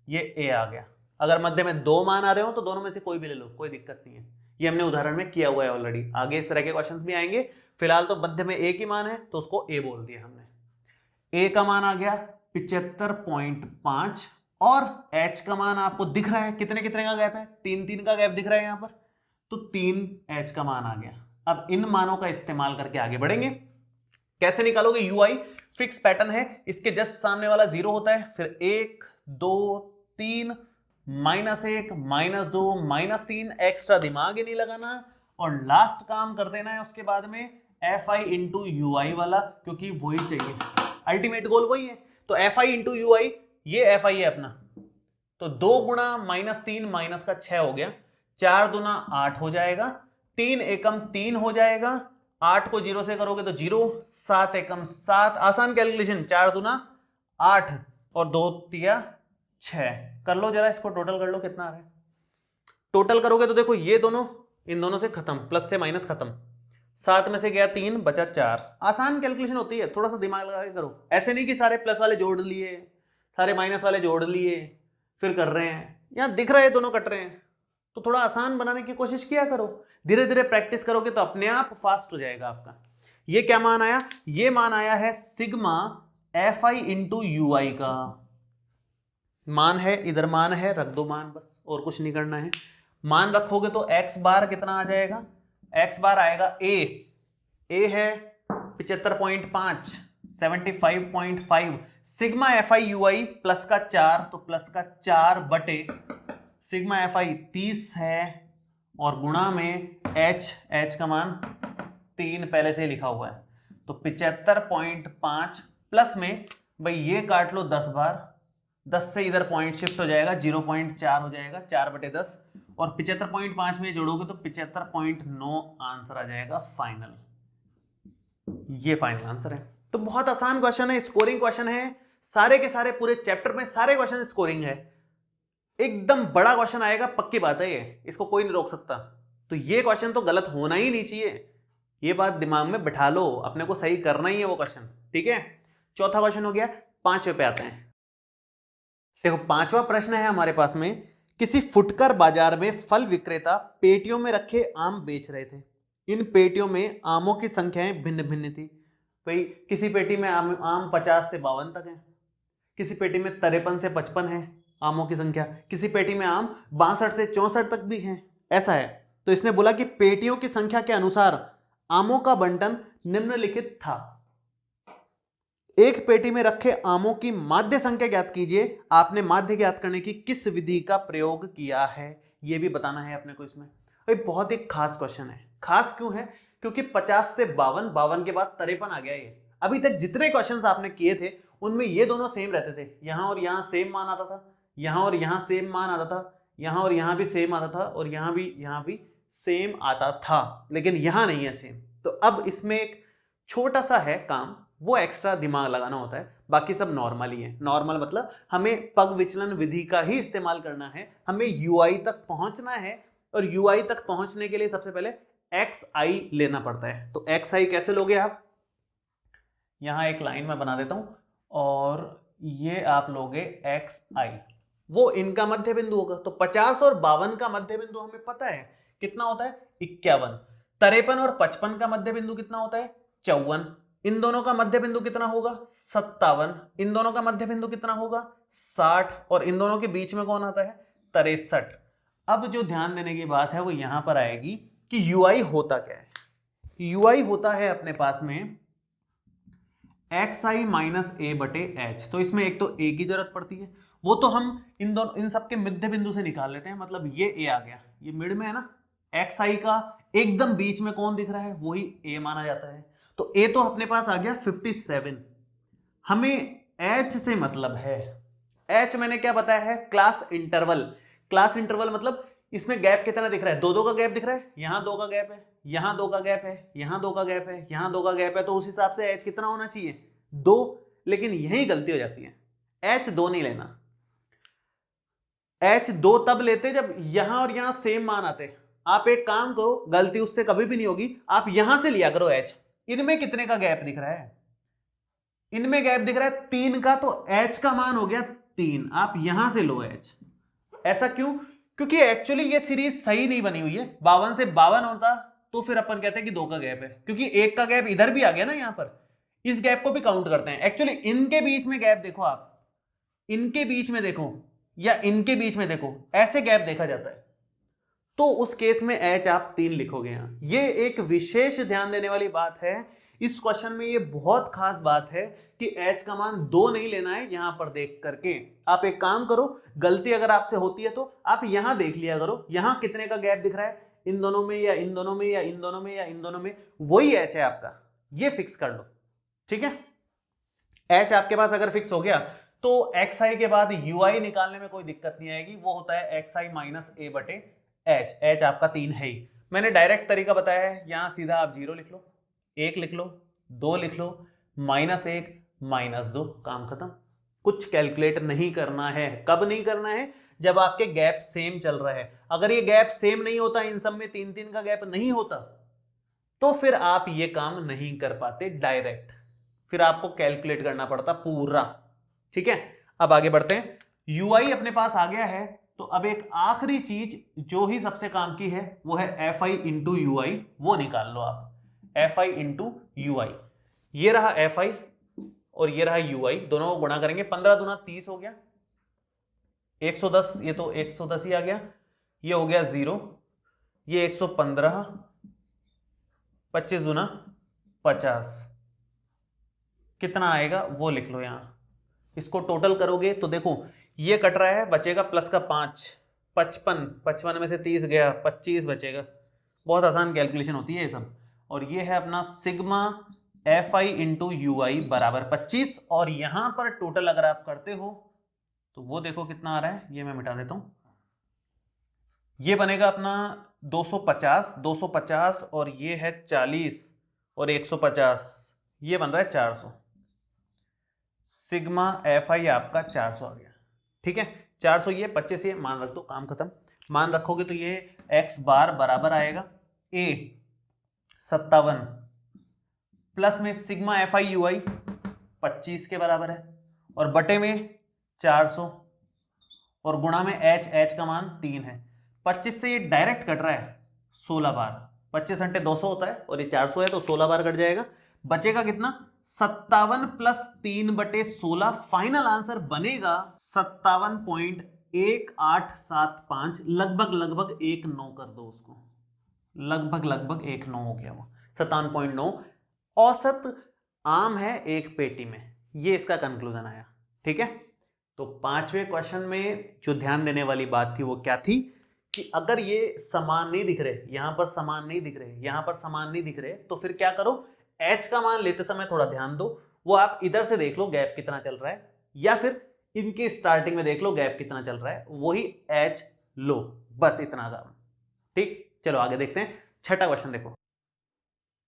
ये A आ गया। अगर मध्य में 2 मान आ रहे हो तो दोनों में से कोई भी ले लो, कोई दिक्कत नहीं है। ये हमने उदाहरण में किया हुआ है ऑलरेडी, आगे इस तरह के क्वेश्चंस भी आएंगे। फिलहाल तो मध्य में A की मान है तो उसको A बोल दिया हमने। A का मान आ गया 75.5 और H का मान आपको दिख रहा है, कितने कितने का गैप है, 3-3 का गैप दिख रहा है यहां पर, तो 3H का मान आ गया। अब इन मानों का इस्तेमाल करके आगे बढ़ेंगे। कैसे निकालोगे UI, फिक्स पैटर्न है, इसके जस्ट सामने वाला 0 होता है, फिर 1 2 3 -1 -2 -3, एक्स्ट्रा दिमाग ही नहीं लगाना और लास्ट काम कर देना है उसके बाद में FI इंटू UI वाला, क्योंकि वही चाहिए, अल्टीमेट गोल वही है। तो FI इंटू UI, ये FI है अपना, तो 2 गुणा -3 माइनस का 6 हो गया, 4 दूना 8 हो जाएगा, 3 एकम 3 हो जाएगा, 8 को 0 से करोगे तो 0, 7 एकम 7, आसान कैलकुलेशन, 4 दूना 8 और 2 तिया 6। कर लो जरा इसको, टोटल कर लो कितना आ रहा है। टोटल करोगे तो देखो ये दोनों इन दोनों से खत्म, प्लस से माइनस खत्म, 7 में से गया 3 बचा 4। आसान कैलकुलेशन होती है, थोड़ा सा दिमाग लगा के करो, ऐसे नहीं कि सारे प्लस वाले जोड़ लिए, सारे माइनस वाले जोड़ लिए फिर कर रहे हैं। यहां दिख रहा है दोनों कट रहे हैं तो थोड़ा आसान बनाने की कोशिश किया करो, धीरे धीरे प्रैक्टिस करोगे तो अपने आप फास्ट हो जाएगा आपका। ये क्या मान आया? ये मान आया है sigma F I into U I का मान है, इधर मान है, रख दो मान, बस और कुछ नहीं करना है। मान रखोगे तो एक्स बार कितना आ जाएगा? एक्स बार आएगा ए है 75.5 75.5 sigma F I U I plus का 4, तो प्लस का 4 बटे सिग्मा एफ आई 30 है और गुणा में एच का मान 3 पहले से ही लिखा हुआ है, तो 75.5 प्लस में भाई ये काट लो 10 बार, 10 से इधर पॉइंट शिफ्ट हो जाएगा 0.4 हो जाएगा, 4/10 और 75.5 में जोड़ोगे तो 75.9 आंसर आ जाएगा फाइनल। ये फाइनल आंसर है। तो बहुत आसान क्वेश्चन है, स्कोरिंग क्वेश्चन है, सारे के सारे पूरे चैप्टर में सारे क्वेश्चन स्कोरिंग है। एकदम बड़ा क्वेश्चन आएगा, पक्की बात है ये, इसको कोई नहीं रोक सकता। तो ये क्वेश्चन तो गलत होना ही नहीं चाहिए, ये बात दिमाग में बिठा लो, अपने को सही करना ही है वो क्वेश्चन, ठीक है। चौथा क्वेश्चन हो गया। पांचवें पे आते हैं। देखो पांचवा प्रश्न है हमारे पास में, किसी फुटकर बाजार में फल विक्रेता पेटियों में रखे आम बेच रहे थे। इन पेटियों में आमों की संख्याएं भिन्न भिन्न थी। भाई किसी पेटी में आम 50 से 52 तक है, किसी पेटी में 53 से 55 है आमों की संख्या, किसी पेटी में आम 62 से 64 तक भी है, ऐसा है। तो इसने बोला कि पेटियों की संख्या के अनुसार आमों का बंटन निम्नलिखित था। एक पेटी में रखे आमों की माध्य संख्या ज्ञात कीजिए। आपने माध्य ज्ञात करने की किस विधि का प्रयोग किया है, यह भी बताना है अपने को इसमें। बहुत ही खास क्वेश्चन है। खास क्यों है? क्योंकि 50 से 52, 52 के बाद 53 आ गया। ये अभी तक जितने क्वेश्चंस आपने किए थे उनमें ये दोनों सेम रहते थे, यहां और यहां सेम मान आता था, यहां और यहां सेम मान आता था, यहां और यहां भी सेम आता था, और यहां भी सेम आता था, लेकिन यहां नहीं है सेम। तो अब इसमें एक छोटा सा है काम, वो एक्स्ट्रा दिमाग लगाना होता है, बाकी सब नॉर्मल ही है। नॉर्मल मतलब हमें पग विचलन विधि का ही इस्तेमाल करना है, हमें यूआई तक पहुंचना है, और यूआई तक पहुंचने के लिए सबसे पहले एक्स आई लेना पड़ता है। तो एक्स आई कैसे लोगे आप? यहां एक लाइन में बना देता हूं, और ये आप लोगे एक्स आई, वो इनका मध्य बिंदु होगा। तो 50 और 52 का मध्य बिंदु हमें पता है कितना होता है, 51। 53 और 55 का मध्य बिंदु कितना होता है, 54। इन दोनों का मध्य बिंदु कितना होगा, 57। इन दोनों का मध्य बिंदु कितना होगा, 60। और इन दोनों के बीच में कौन आता है, 63। अब जो ध्यान देने की बात है वो यहां पर आएगी कि यूआई होता क्या है। यूआई होता है अपने पास में एक्स आई माइनस ए बटे एच। तो इसमें एक तो ए की जरूरत पड़ती है, वो तो हम इन सब के मध्य बिंदु से निकाल लेते हैं। मतलब ये ए आ गया, ये मिड में है ना, एक्स आई का एकदम बीच में कौन दिख रहा है, वही ए माना जाता है। तो ए तो अपने पास आ गया 57। हमें एच से मतलब है, एच मैंने क्या बताया है, क्लास इंटरवल। क्लास इंटरवल मतलब इसमें गैप कितना दिख रहा है, 2-2 का गैप दिख रहा है, यहां 2 का गैप है, यहां 2 का गैप है, यहां 2 का गैप है, यहां 2 का गैप है। तो उस हिसाब से एच कितना होना चाहिए, 2। लेकिन यही गलती हो जाती है, एच 2 नहीं लेना। एच 2 तब लेते जब यहां और यहां सेम मान आते। आप एक काम करो, गलती उससे कभी भी नहीं होगी, आप यहां से लिया करो एच। इनमें कितने का गैप दिख रहा है, इनमें गैप दिख रहा है 3 का, तो एच का मान हो गया 3। आप यहां से लो एच। ऐसा क्यों? क्योंकि एक्चुअली ये सीरीज सही नहीं बनी हुई है। 52 से 52 होता तो फिर अपन कहते हैं कि 2 का गैप है, क्योंकि 1 का गैप इधर भी आ गया ना, यहां पर इस गैप को भी काउंट करते हैं। एक्चुअली इनके बीच में गैप देखो, आप इनके बीच में देखो या इनके बीच में देखो, ऐसे गैप देखा जाता है। तो उस केस में एच आप 3 लिखोगे यहां। ये एक विशेष ध्यान देने वाली बात है इस क्वेश्चन में, ये बहुत खास बात है कि एच का मान 2 नहीं लेना है यहां पर देख करके। आप एक काम करो, गलती अगर आपसे होती है तो आप यहां देख लिया करो, यहां कितने का गैप दिख रहा है, इन दोनों में या इन दोनों में या इन दोनों में या इन दोनों में, वही एच है आपका, ये फिक्स कर लो, ठीक है। एच आपके पास अगर फिक्स हो गया तो एक्स आई के बाद यू आई निकालने में कोई दिक्कत नहीं आएगी, वो होता है एक्स आई माइनस ए बटे एच। एच आपका 3 है ही। मैंने डायरेक्ट तरीका बताया है, यहां सीधा आप 0 लिख लो, 1 लिख लो, 2 लिख लो, -1 -2, काम खत्म। कुछ कैलकुलेट नहीं करना है। कब नहीं करना है? जब आपके गैप सेम चल रहा है। अगर ये गैप सेम नहीं होता, इन सब में 3-3 का गैप नहीं होता, तो फिर आप ये काम नहीं कर पाते डायरेक्ट, फिर आपको कैलकुलेट करना पड़ता पूरा, ठीक है। अब आगे बढ़ते हैं। यूआई अपने पास आ गया है तो अब एक आखिरी चीज जो ही सबसे काम की है वो है एफ आई इंटू यू आई, वो निकाल लो आप। एफ आई इंटू यू आई, ये रहा एफ आई और ये रहा यू आई, दोनों को गुणा करेंगे, 15 दूना 30 हो गया, 110, ये तो 110 ही आ गया, ये हो गया 0, ये 115, 25 दूना 50, कितना आएगा वो लिख लो यहां। इसको टोटल करोगे तो देखो ये कट रहा है, बचेगा प्लस का 5, 55, 55 में से 30 गया, 25 बचेगा। बहुत आसान कैलकुलेशन होती है ये सब। और ये है अपना sigma F I into U I बराबर 25, और यहां पर टोटल अगर आप करते हो तो वो देखो कितना आ रहा है, ये मैं मिटा देता हूं, ये बनेगा अपना 250, 250 और ये है 40 और 150, ये बन रहा है 400। सिग्मा एफ आई आपका 400 आ गया, ठीक है। 400 ये 25 ये मान रख दो, काम खत्म। मान रखोगे तो ये x बार बराबर आएगा a 57 प्लस में सिग्मा एफ आई यू आई 25 के बराबर है, और बटे में 400 और गुणा में h का मान 3 है। 25 से ये डायरेक्ट कट रहा है 16 बार, 25 घंटे 200 होता है और ये 400 है तो 16 बार कट जाएगा, बचेगा कितना 57 प्लस 3 बटे 16, फाइनल आंसर बनेगा 57.1875, लगभग 19 कर दो उसको, लगभग 19 हो गया वो, 57.9 औसत आम है एक पेटी में, ये इसका कंक्लूजन आया, ठीक है। तो पांचवें क्वेश्चन में जो ध्यान देने वाली बात थी वो क्या थी कि अगर ये समान नहीं दिख रहे, यहां पर समान नहीं दिख रहे, यहां पर समान नहीं दिख रहे, तो फिर क्या करो, h का मान लेते समय थोड़ा ध्यान दो, वो आप इधर से देख लो गैप कितना चल रहा है, या फिर इनके स्टार्टिंग में देख लो गैप कितना चल रहा है, वही h लो, बस इतना काम, ठीक। चलो आगे देखते हैं। छठा क्वेश्चन देखो।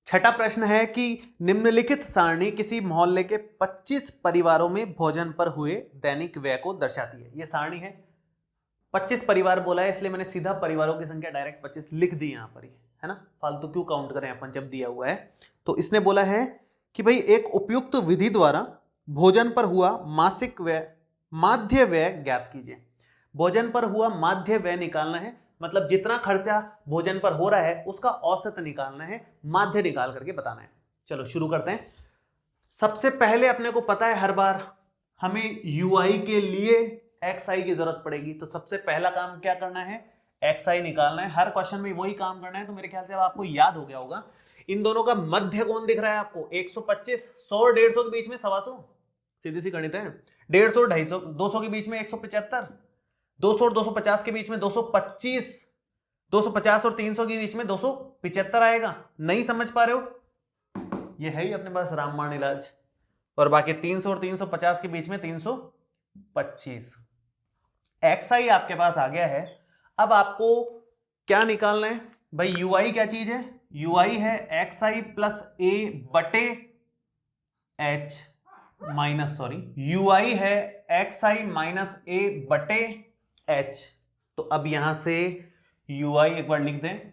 छठा प्रश्न है कि निम्नलिखित सारणी किसी मोहल्ले के 25 परिवारों में भोजन पर हुए दैनिक व्यय को दर्शाती है। ये सारणी है, 25 परिवार बोला है इसलिए मैंने सीधा परिवारों की संख्या डायरेक्ट 25 लिख दी यहां पर ही, है ना, फालतू क्यों काउंट करें अपन जब दिया हुआ है। तो इसने बोला है कि भाई एक उपयुक्त विधि द्वारा भोजन पर हुआ मासिक व्यय माध्य व्यय ज्ञात कीजिए। भोजन पर हुआ माध्य व्यय निकालना है, मतलब जितना खर्चा भोजन पर हो रहा है उसका औसत निकालना है, माध्य निकाल करके बताना है। चलो शुरू करते हैं। सबसे पहले अपने को पता है हर बार हमें ui के लिए xi की जरूरत पड़ेगी, तो सबसे पहला काम क्या करना है, xi निकालना है। हर क्वेश्चन में वही काम करना है, तो मेरे ख्याल से अब आपको याद हो गया होगा। इन दोनों का मध्य कौन दिख रहा है आपको, 125, 100 और 150 के बीच में 125, सीधी सी गणित है। 150 और 250, 200 के बीच में 175, 200 और 250 के बीच में 225, 250 और 300 के बीच में 275 आएगा। नहीं समझ पा रहे हो, ये है ही अपने पास रामबाण इलाज। और बाकी 300 और 350 के बीच में 325। xi आपके पास आ गया है। अब आपको क्या निकालना है भाई, ui क्या चीज है, ui है xi प्लस a बटे h माइनस, सॉरी ui है xi माइनस a बटे h। तो अब यहां से ui एक बार लिख दें,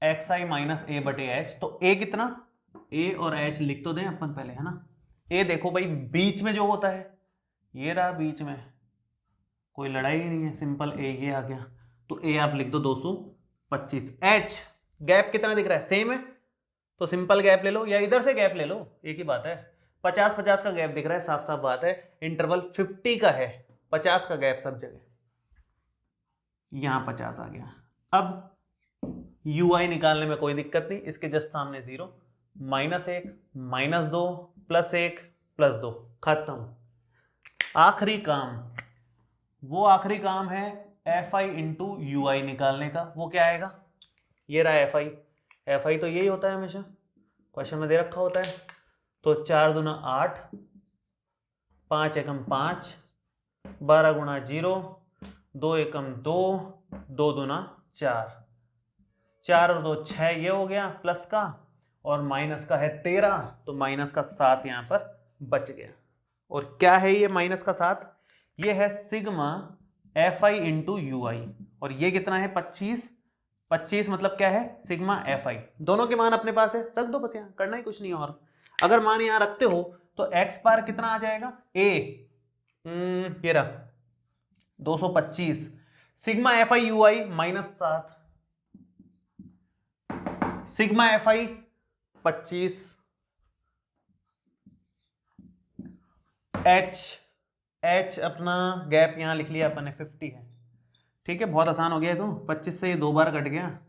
xi माइनस a बटे h, तो a कितना, a और h लिख तो दें अपन पहले, है ना। a देखो भाई बीच में जो होता है, ये रहा बीच में, कोई लड़ाई ही नहीं है, सिंपल a ये आ गया, तो a आप लिख दो 225। h गैप कितना दिख रहा है, सेम है, तो सिंपल गैप ले लो या इधर से गैप ले लो, एक ही बात है। 50-50 का गैप दिख रहा है, साफ साफ बात है, इंटरवल 50 का है, 50 का गैप सब जगह, यहां 50 आ गया। अब ui निकालने में कोई दिक्कत नहीं, इसके जस्ट सामने 0, -1, -2, +1, +2, खत्म। आखिरी काम, वो आखिरी काम है fi इंटू यू आई निकालने का। वो क्या आएगा, ये रहा fi, fi तो यही होता है हमेशा, क्वेश्चन में दे रखा होता है। तो 4 दूना 8, 5 एकम 5, 12 गुणा 0, 2 एकम 2, 2 दूना 4, 4 और 2 6, ये हो गया प्लस का, और माइनस का है 13, तो माइनस का 7 यहां पर बच गया। और क्या है ये माइनस का 7, ये है सिग्मा fi इंटू यू आई, और ये कितना है 25, 25 मतलब क्या है सिग्मा fi। दोनों के मान अपने पास है, रख दो बस, यहां करना ही कुछ नहीं। और अगर मान यहां रखते हो तो x बार कितना आ जाएगा, a ये रहा 225, sigma F I U I -7, sigma F I 25, H अपना गैप यहां लिख लिया अपन ने 50 है। ठीक है, बहुत आसान हो गया। तो 25 से ये 2 बार कट गया,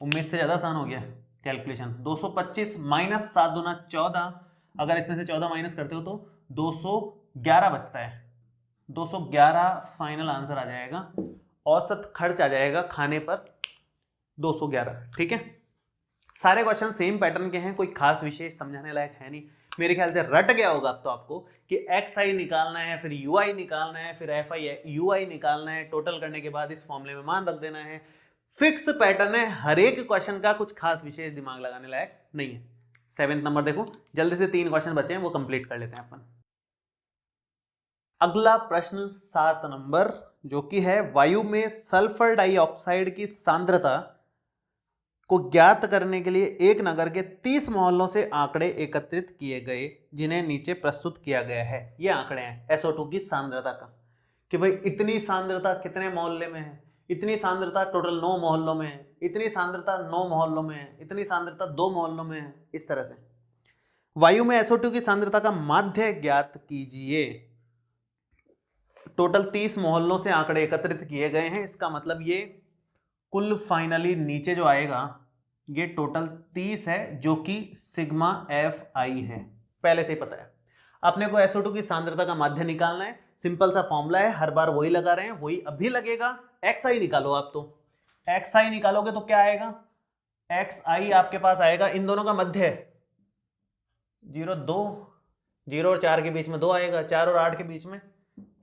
उम्मीद से ज्यादा आसान हो गया कैलकुलेशन। 225 माइनस 7 दूना 14, अगर इसमें से 14 माइनस करते हो तो 211 बचता है। 211 फाइनल आंसर आ जाएगा। औसत खर्च आ जाएगा खाने पर 211। ठीक है, सारे क्वेश्चन सेम पैटर्न के हैं, कोई खास विशेष समझाने लायक है नहीं। मेरे ख्याल से रट गया होगा अब तो आपको कि एक्स आई निकालना है, फिर यू आई निकालना है, फिर एफ आई यू आई निकालना है, टोटल करने के बाद इस फॉर्मूले में मान रख देना है। फिक्स पैटर्न है, हर एक क्वेश्चन का कुछ खास विशेष दिमाग लगाने लायक नहीं है। 7th नंबर देखो, जल्दी से 3 क्वेश्चन बचे हैं वो कंप्लीट कर लेते हैं अपन। अगला प्रश्न 7 नंबर, जो कि है वायु में सल्फर डाइऑक्साइड की सांद्रता को ज्ञात करने के लिए एक नगर के 30 मोहल्लों से आंकड़े एकत्रित किए गए, जिन्हें नीचे प्रस्तुत किया गया है। ये आंकड़े हैं SO2 की सांद्रता का, कि भाई इतनी सांद्रता कितने मोहल्ले में है, इतनी सांद्रता टोटल 9 मोहल्लों में है, इतनी सांद्रता 9 मोहल्लों में है, इतनी सांद्रता 2 मोहल्लों में है। इस तरह से वायु में SO2 की सांद्रता का माध्य ज्ञात कीजिए। टोटल 30 मोहल्लों से आंकड़े एकत्रित किए गए हैं, इसका मतलब ये कुल फाइनली नीचे जो आएगा ये टोटल 30 है, जो कि सिग्मा एफ आई है। पहले से ही पता है अपने को SO2 की सांद्रता का माध्य निकालना है। सिंपल सा फॉर्मूला है, हर बार वही लगा रहे हैं, वही अभी लगेगा। XI निकालो आप, तो XI निकालोगे तो क्या आएगा, XI आपके पास आएगा, इन दोनों का मध्य 0 2, 0 और 4 के बीच में 2 आएगा, 4 और 8 के बीच में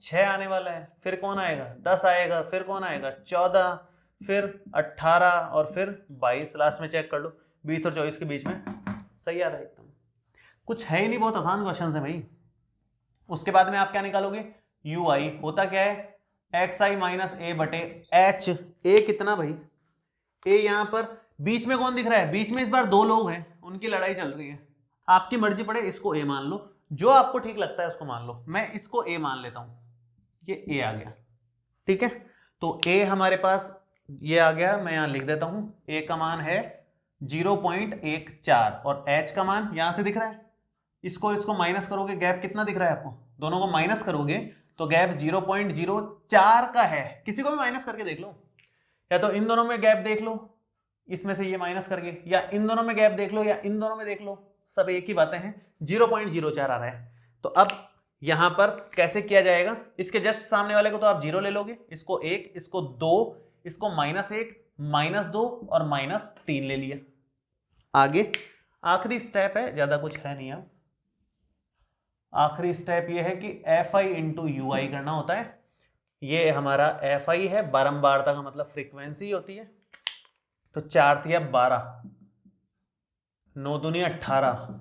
6 आने वाला है। फिर कौन आएगा, 10 आएगा, फिर कौन आएगा 14, फिर 18 और फिर 22, लास्ट में चेक कर लो 20 और 24 के बीच में सही आ रहा है एकदम। कुछ है ही नहीं, बहुत आसान क्वेश्चन है भाई। उसके बाद में आप क्या निकालोगे, यू आई होता क्या है, एक्स आई माइनस ए बटे एच। ए कितना भाई, ए यहां पर बीच में कौन दिख रहा है, बीच में इस बार 2 लोग हैं, उनकी लड़ाई चल रही है। आपकी मर्जी पड़े, इसको ए मान लो, जो आपको ठीक लगता है उसको मान लो। मैं इसको ए मान लेता हूं, ये ए आ गया। ठीक है, तो ए हमारे पास ये आ गया, मैं यहां लिख देता हूं। ए का मान है 0.14 और एच का मान यहां से दिख रहा है। इसको माइनस करोगे, गैप कितना दिख रहा है आपको, दोनों को माइनस करोगे तो गैप 0.04 का है। किसी को भी माइनस करके देख लो, या तो इन दोनों में गैप देख लो, इसमें से ये माइनस करके, या इन दोनों में गैप देख लो, या इन दोनों में देख लो, सब एक ही बातें हैं। 0.04 आ रहा है। तो अब यहां पर कैसे किया जाएगा, इसके जस्ट सामने वाले को तो आप 0 ले लोगे, इसको 1, इसको 2, इसको -1, -2 और -3 ले लिया। आगे आखिरी स्टेप है, ज्यादा कुछ है नहीं। अब आखिरी स्टेप ये है कि एफ आई इंटू यू आई करना होता है। ये हमारा एफ आई है, बारंबारता का मतलब फ्रीक्वेंसी होती है। तो 4 तिया 12, 9 दूनी 18,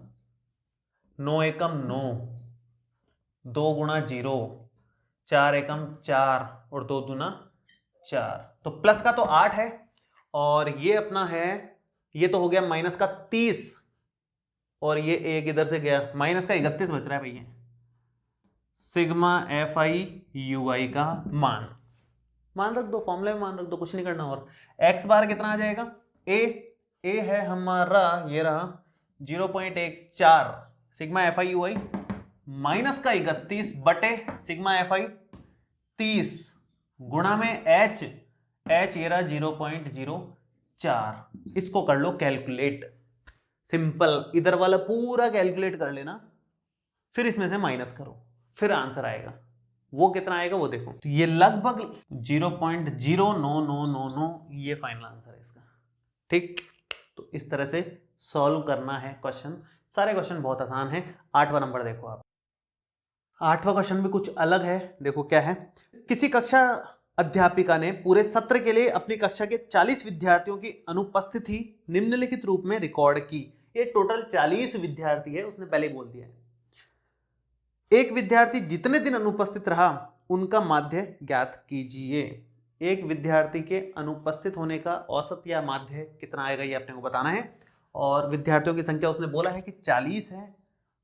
9 एकम 9, 2 गुणा 0, 4 एकम 4 और 2 दूना 4। तो प्लस का तो 8 है, और ये अपना है, ये तो हो गया माइनस का 30, और ये एक इधर से गया, माइनस का 31 बच रहा है भैया। Sigma F I U I का मान रख दो, फॉर्मूले में मान रख दो, कुछ नहीं करना। और एक्स बार कितना आ जाएगा, ए है हमारा, ये रहा 0.14 sigma F I U I minus का 31 बटे सिग्मा एफ आई 30 गुणा में एच ये रहा 0.04। इसको कर लो कैलकुलेट, सिंपल, इधर वाला पूरा कैलकुलेट कर लेना, फिर इसमें से माइनस करो, फिर आंसर आएगा। वो कितना आएगा वो देखो, तो ये लगभग 0.09999 ये फाइनल आंसर है इसका। ठीक, तो इस तरह से सॉल्व करना है क्वेश्चन। सारे क्वेश्चन बहुत आसान है। 8वां नंबर देखो आप, 8वां क्वेश्चन भी कुछ अलग है। देखो क्या है, किसी कक्षा अध्यापिका ने पूरे सत्र के लिए अपनी कक्षा के 40 विद्यार्थियों की अनुपस्थिति निम्नलिखित रूप में रिकॉर्ड की। ये टोटल 40 विद्यार्थी है, उसने पहले बोल दिया है। एक विद्यार्थी जितने दिन अनुपस्थित रहा उनका माध्य ज्ञात कीजिए। एक विद्यार्थी के अनुपस्थित होने का औसत या माध्य कितना आएगा ये अपने को बताना है। और विद्यार्थियों की संख्या उसने बोला है कि 40 है,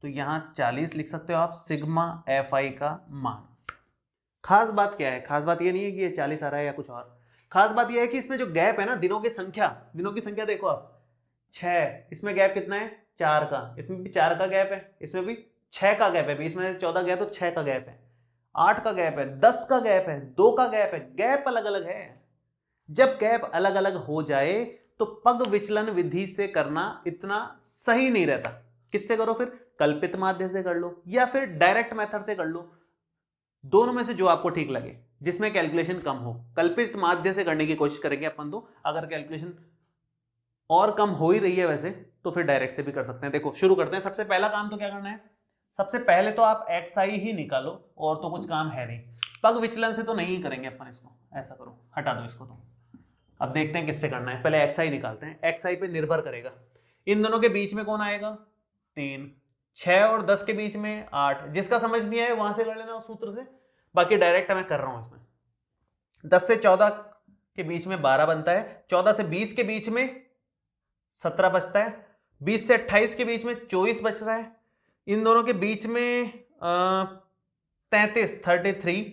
तो यहाँ 40 लिख सकते हो आप, सिग्मा एफ आई का मान। खास बात क्या है, खास बात ये नहीं है कि ये 40 आ रहा है या कुछ और, खास बात ये है कि इसमें जो गैप है ना, दिनों की संख्या देखो आप 6, इसमें गैप कितना है 4 का, इसमें भी 4 का गैप है, इसमें भी 6 का गैप है, बीच में से 14 गया तो 6 का गैप है, 8 का गैप है, 10 का गैप है, 2 का गैप है, गैप अलग अलग है। जब गैप अलग अलग हो जाए तो पग विचलन विधि से करना इतना सही नहीं रहता। किससे करो फिर, कल्पित माध्य से कर लो या फिर डायरेक्ट मेथड से कर लो, दोनों में से जो आपको ठीक लगे, जिसमें कैलकुलेशन कम हो। कल्पित माध्य से करने की कोशिश करेंगे अपन तो, अगर कैलकुलेशन और कम हो ही रही है वैसे तो फिर डायरेक्ट से भी कर सकते हैं। देखो शुरू करते हैं। सबसे पहला काम तो क्या करना है, सबसे पहले तो आप xi ही निकालो, और तो कुछ काम है नहीं। पग विचलन से तो नहीं करेंगे अपन इसको, ऐसा करो हटा दो इसको। तो अब देखते हैं किससे करना है, पहले xi निकालते हैं। xi पे निर्भर करेगा, इन दोनों के बीच में कौन आएगा 3, 6 और 10 के बीच में 8। जिसका समझ नहीं आए वहां से कर लेना उस सूत्र से, बाकी डायरेक्ट मैं कर रहा हूं इसमें। 10 से 14 के बीच में 12 बनता है, 14 से 20 के बीच में 17 बचता है, 20 से 28 के बीच में 24 बच रहा है, इन दोनों के बीच में 33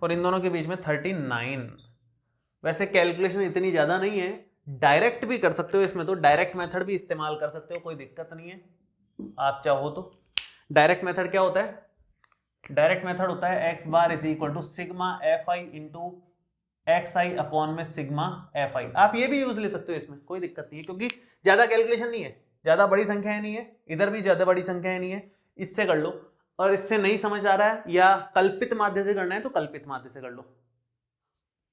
और इन दोनों के बीच में 39। वैसे कैलकुलेशन इतनी ज्यादा नहीं है, डायरेक्ट भी कर सकते हो इसमें, तो डायरेक्ट मेथड भी इस्तेमाल कर सकते हो, कोई दिक्कत नहीं है आप चाहो तो। डायरेक्ट मेथड क्या होता है, डायरेक्ट मेथड होता है x bar is equal to sigma F I into X I upon में सिग्मा एफ आई। आप ये भी यूज ले सकते हो इसमें, कोई दिक्कत नहीं है, क्योंकि ज्यादा कैलकुलेशन नहीं है, ज्यादा बड़ी संख्याएं नहीं है, इधर भी ज्यादा बड़ी संख्याएं नहीं है, इससे कर लो। और इससे नहीं समझ आ रहा है या कल्पित माध्य से करना है तो कल्पित माध्य से कर लो,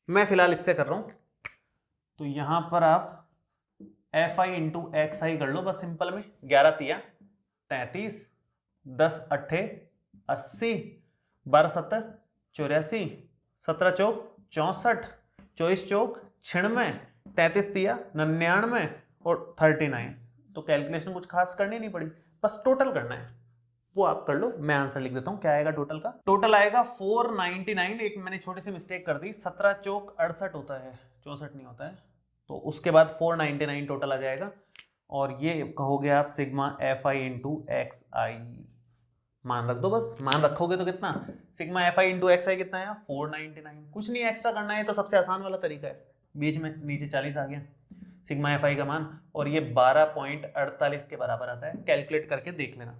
मैं फिलहाल इससे कर रहा हूं। तो यहां पर आप एफ आई इंटू एक्स आई कर लो बस सिंपल में। 11 तिया 33, 10 अट्ठे 80, 12 7 84, 17 चौक 64, 24 चौक 96, 33 तिया 99 और 39। तो कैलकुलेशन कुछ खास करनी नहीं पड़ी, बस टोटल करना है, वो आप कर लो। मैं आंसर लिख देता हूं, क्या आएगा टोटल का। टोटल आएगा 499। एक मैंने छोटी सी मिस्टेक कर दी, 17 चौक 68 होता है, 64 नहीं होता है, तो उसके बाद 499 टोटल आ जाएगा। और ये कहोगे आप sigma F I into X I, मान रख दो बस, मान रखोगे तो कितना, sigma F I into X I कितना है 499। कुछ नहीं एक्स्ट्रा करना है, तो सबसे आसान वाला तरीका है, बीच में नीचे 40 आ गया सिग्मा एफ आई का मान, और ये 12.48 के बराबर आता है। कैलकुलेट करके देख लेना,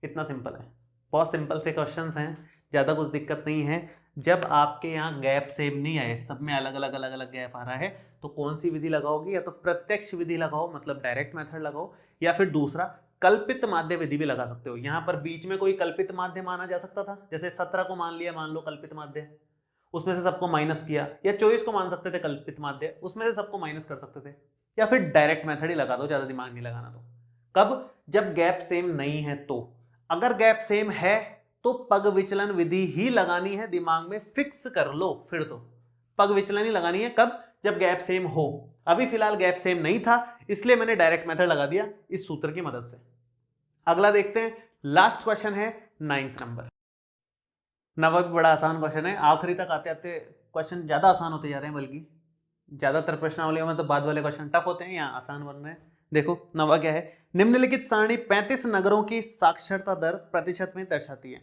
इतना सिंपल है, बहुत सिंपल से क्वेश्चंस हैं, ज़्यादा कुछ दिक्कत नहीं है। जब आपके यहाँ गैप सेम नहीं आए, सब में अलग अलग गैप आ रहा है, तो कौन सी विधि लगाओगे, या तो प्रत्यक्ष विधि लगाओ मतलब डायरेक्ट मेथड लगाओ, या फिर दूसरा कल्पित माध्य विधि भी लगा सकते हो। यहाँ पर बीच में कोई कल्पित माध्य माना जा सकता था, जैसे 17 को मान लिया, मान लो कल्पित माध्य, उसमें से सबको माइनस किया, या 24 को मान सकते थे कल्पित माध्य, उसमें से सबको माइनस कर सकते थे, या फिर डायरेक्ट मेथड ही लगा दो, ज्यादा दिमाग नहीं लगाना। तो कब, जब गैप सेम नहीं है। तो अगर गैप सेम है तो पग विचलन विधि ही लगानी है, दिमाग में फिक्स कर लो। फिर तो पग विचलन ही लगानी है, कब, जब गैप सेम हो। अभी फिलहाल गैप सेम नहीं था, इसलिए मैंने डायरेक्ट मेथड लगा दिया इस सूत्र की मदद से। अगला देखते हैं, लास्ट क्वेश्चन है 9th नंबर। नवा भी बड़ा आसान क्वेश्चन है, आखिरी तक आते आते क्वेश्चन ज्यादा आसान होते जा रहे हैं, बल्कि ज्यादातर प्रश्नावलियों में तो बाद वाले क्वेश्चन टफ होते हैं, यहाँ आसान बन रहे हैं। देखो नवा क्या है, निम्नलिखित सारणी 35 नगरों की साक्षरता दर प्रतिशत में दर्शाती है,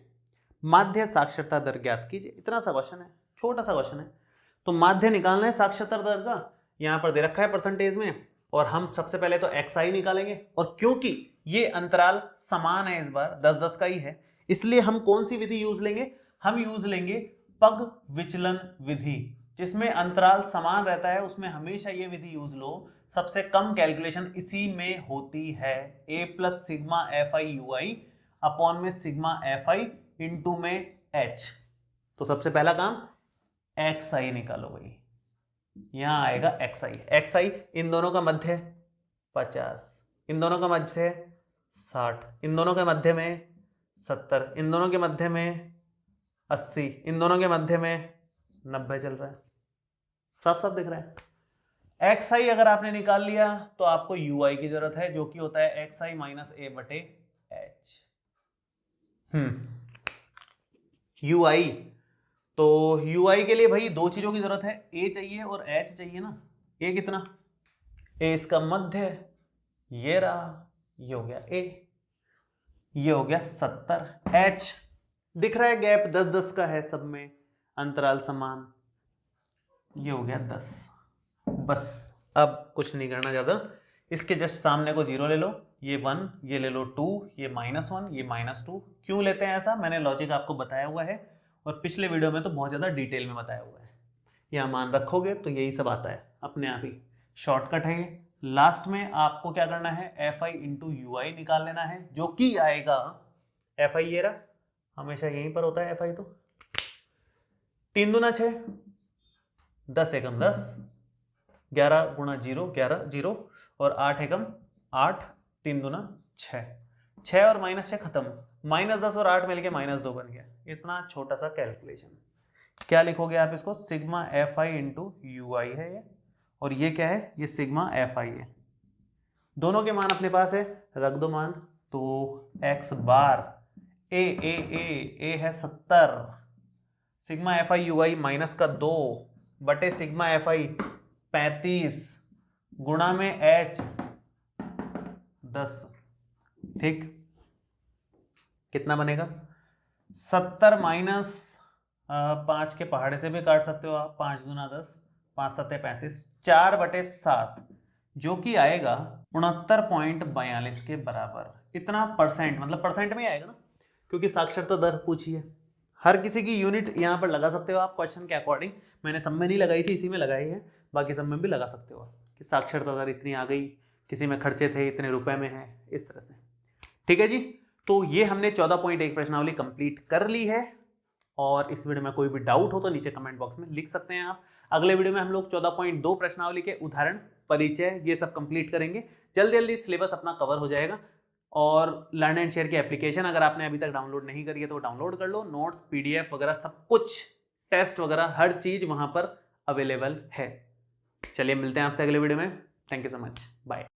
माध्य साक्षरता दर ज्ञात कीजिए। इतना सा क्वेश्चन है, छोटा सा क्वेश्चन है, तो माध्य निकालना है साक्षरता दर का, यहाँ पर दे रखा है परसेंटेज में, और हम सबसे पहले तो xi निकालेंगे। और क्योंकि ये अंतराल समान है, इस बार 10-10 का ही है, इसलिए हम कौन सी विधि यूज लेंगे, हम यूज लेंगे पग विचलन विधि। जिसमें अंतराल समान रहता है उसमें हमेशा ये विधि यूज लो, सबसे कम कैलकुलेशन इसी में होती है। a plus sigma F I U I upon में सिग्मा एफ आई इंटू में h। तो सबसे पहला काम xi निकालो भाई, यहां आएगा xi इन दोनों का मध्य 50, इन दोनों का मध्य 60, इन दोनों के मध्य में 70, इन दोनों के मध्य में 80, इन दोनों के मध्य में 90 चल रहा है, साफ साफ दिख रहा है। xi अगर आपने निकाल लिया तो आपको ui की जरूरत है, जो कि होता है xi माइनस a बटे h। ui, तो ui के लिए भाई दो चीजों की जरूरत है, a चाहिए और h चाहिए ना। a कितना, a इसका मध्य, ये रहा, ये हो गया a, ये हो गया 70। h दिख रहा है, गैप 10-10 का है सब में, अंतराल समान, ये हो गया 10। बस अब कुछ नहीं करना ज़्यादा, इसके जस्ट सामने को 0 ले लो, ये 1, ये ले लो 2, ये -1, ये -2। क्यों लेते हैं ऐसा, मैंने लॉजिक आपको बताया हुआ है और पिछले वीडियो में तो बहुत ज़्यादा डिटेल में बताया हुआ है। यहाँ मान रखोगे तो यही सब आता है अपने आप ही, शॉर्टकट है ये। लास्ट में आपको क्या करना है, FI इंटू UI निकाल लेना है, जो कि आएगा FI ये रहा, हमेशा यहीं पर होता है FI। तो 3 दूना 6, 10 एकम 10, 11 गुणा 0 11 0 और 8 एकम 8, 3 दूना 6, 6 और -6 खत्म, -10 और 8 मिलके -2 बन गया। इतना छोटा सा कैलकुलेशन। क्या लिखोगे आप इसको, सिग्मा FI इंटू UI है ये, और ये क्या है, ये सिग्मा FI है। दोनों के मान अपने पास है, रख दो मान। तो x बार ए है 70, सिग्मा FI UI माइनस का 2 बटे सिग्मा FI 35 गुणा में h 10। ठीक, कितना बनेगा, 70 माइनस 5 के पहाड़े से भी काट सकते हो आप, 5 दूना 10, 5 7 35, 4/7, जो कि आएगा 69.42 के बराबर। इतना परसेंट, मतलब परसेंट में ही आएगा ना, क्योंकि साक्षरता दर पूछी है। हर किसी की यूनिट यहाँ पर लगा सकते हो आप क्वेश्चन के अकॉर्डिंग। मैंने सब में नहीं लगाई थी, इसी में लगाई है, बाकी सब में भी लगा सकते हो कि साक्षरता दर इतनी आ गई, किसी में खर्चे थे इतने रुपए में है, इस तरह से। ठीक है जी, तो ये हमने 14.1 प्रश्नावली कंप्लीट कर ली है। और इस वीडियो में कोई भी डाउट हो तो नीचे कमेंट बॉक्स में लिख सकते हैं आप। अगले वीडियो में हम लोग 14.2 प्रश्नावली के उदाहरण, परिचय, ये सब कंप्लीट करेंगे। जल्दी जल्दी सिलेबस अपना कवर हो जाएगा। और लर्न एंड शेयर की एप्लीकेशन अगर आपने अभी तक डाउनलोड नहीं करी है तो डाउनलोड कर लो। नोट्स, PDF वगैरह सब कुछ, टेस्ट वगैरह हर चीज वहां पर अवेलेबल है। चलिए मिलते हैं आपसे अगले वीडियो में। Thank you so much, bye.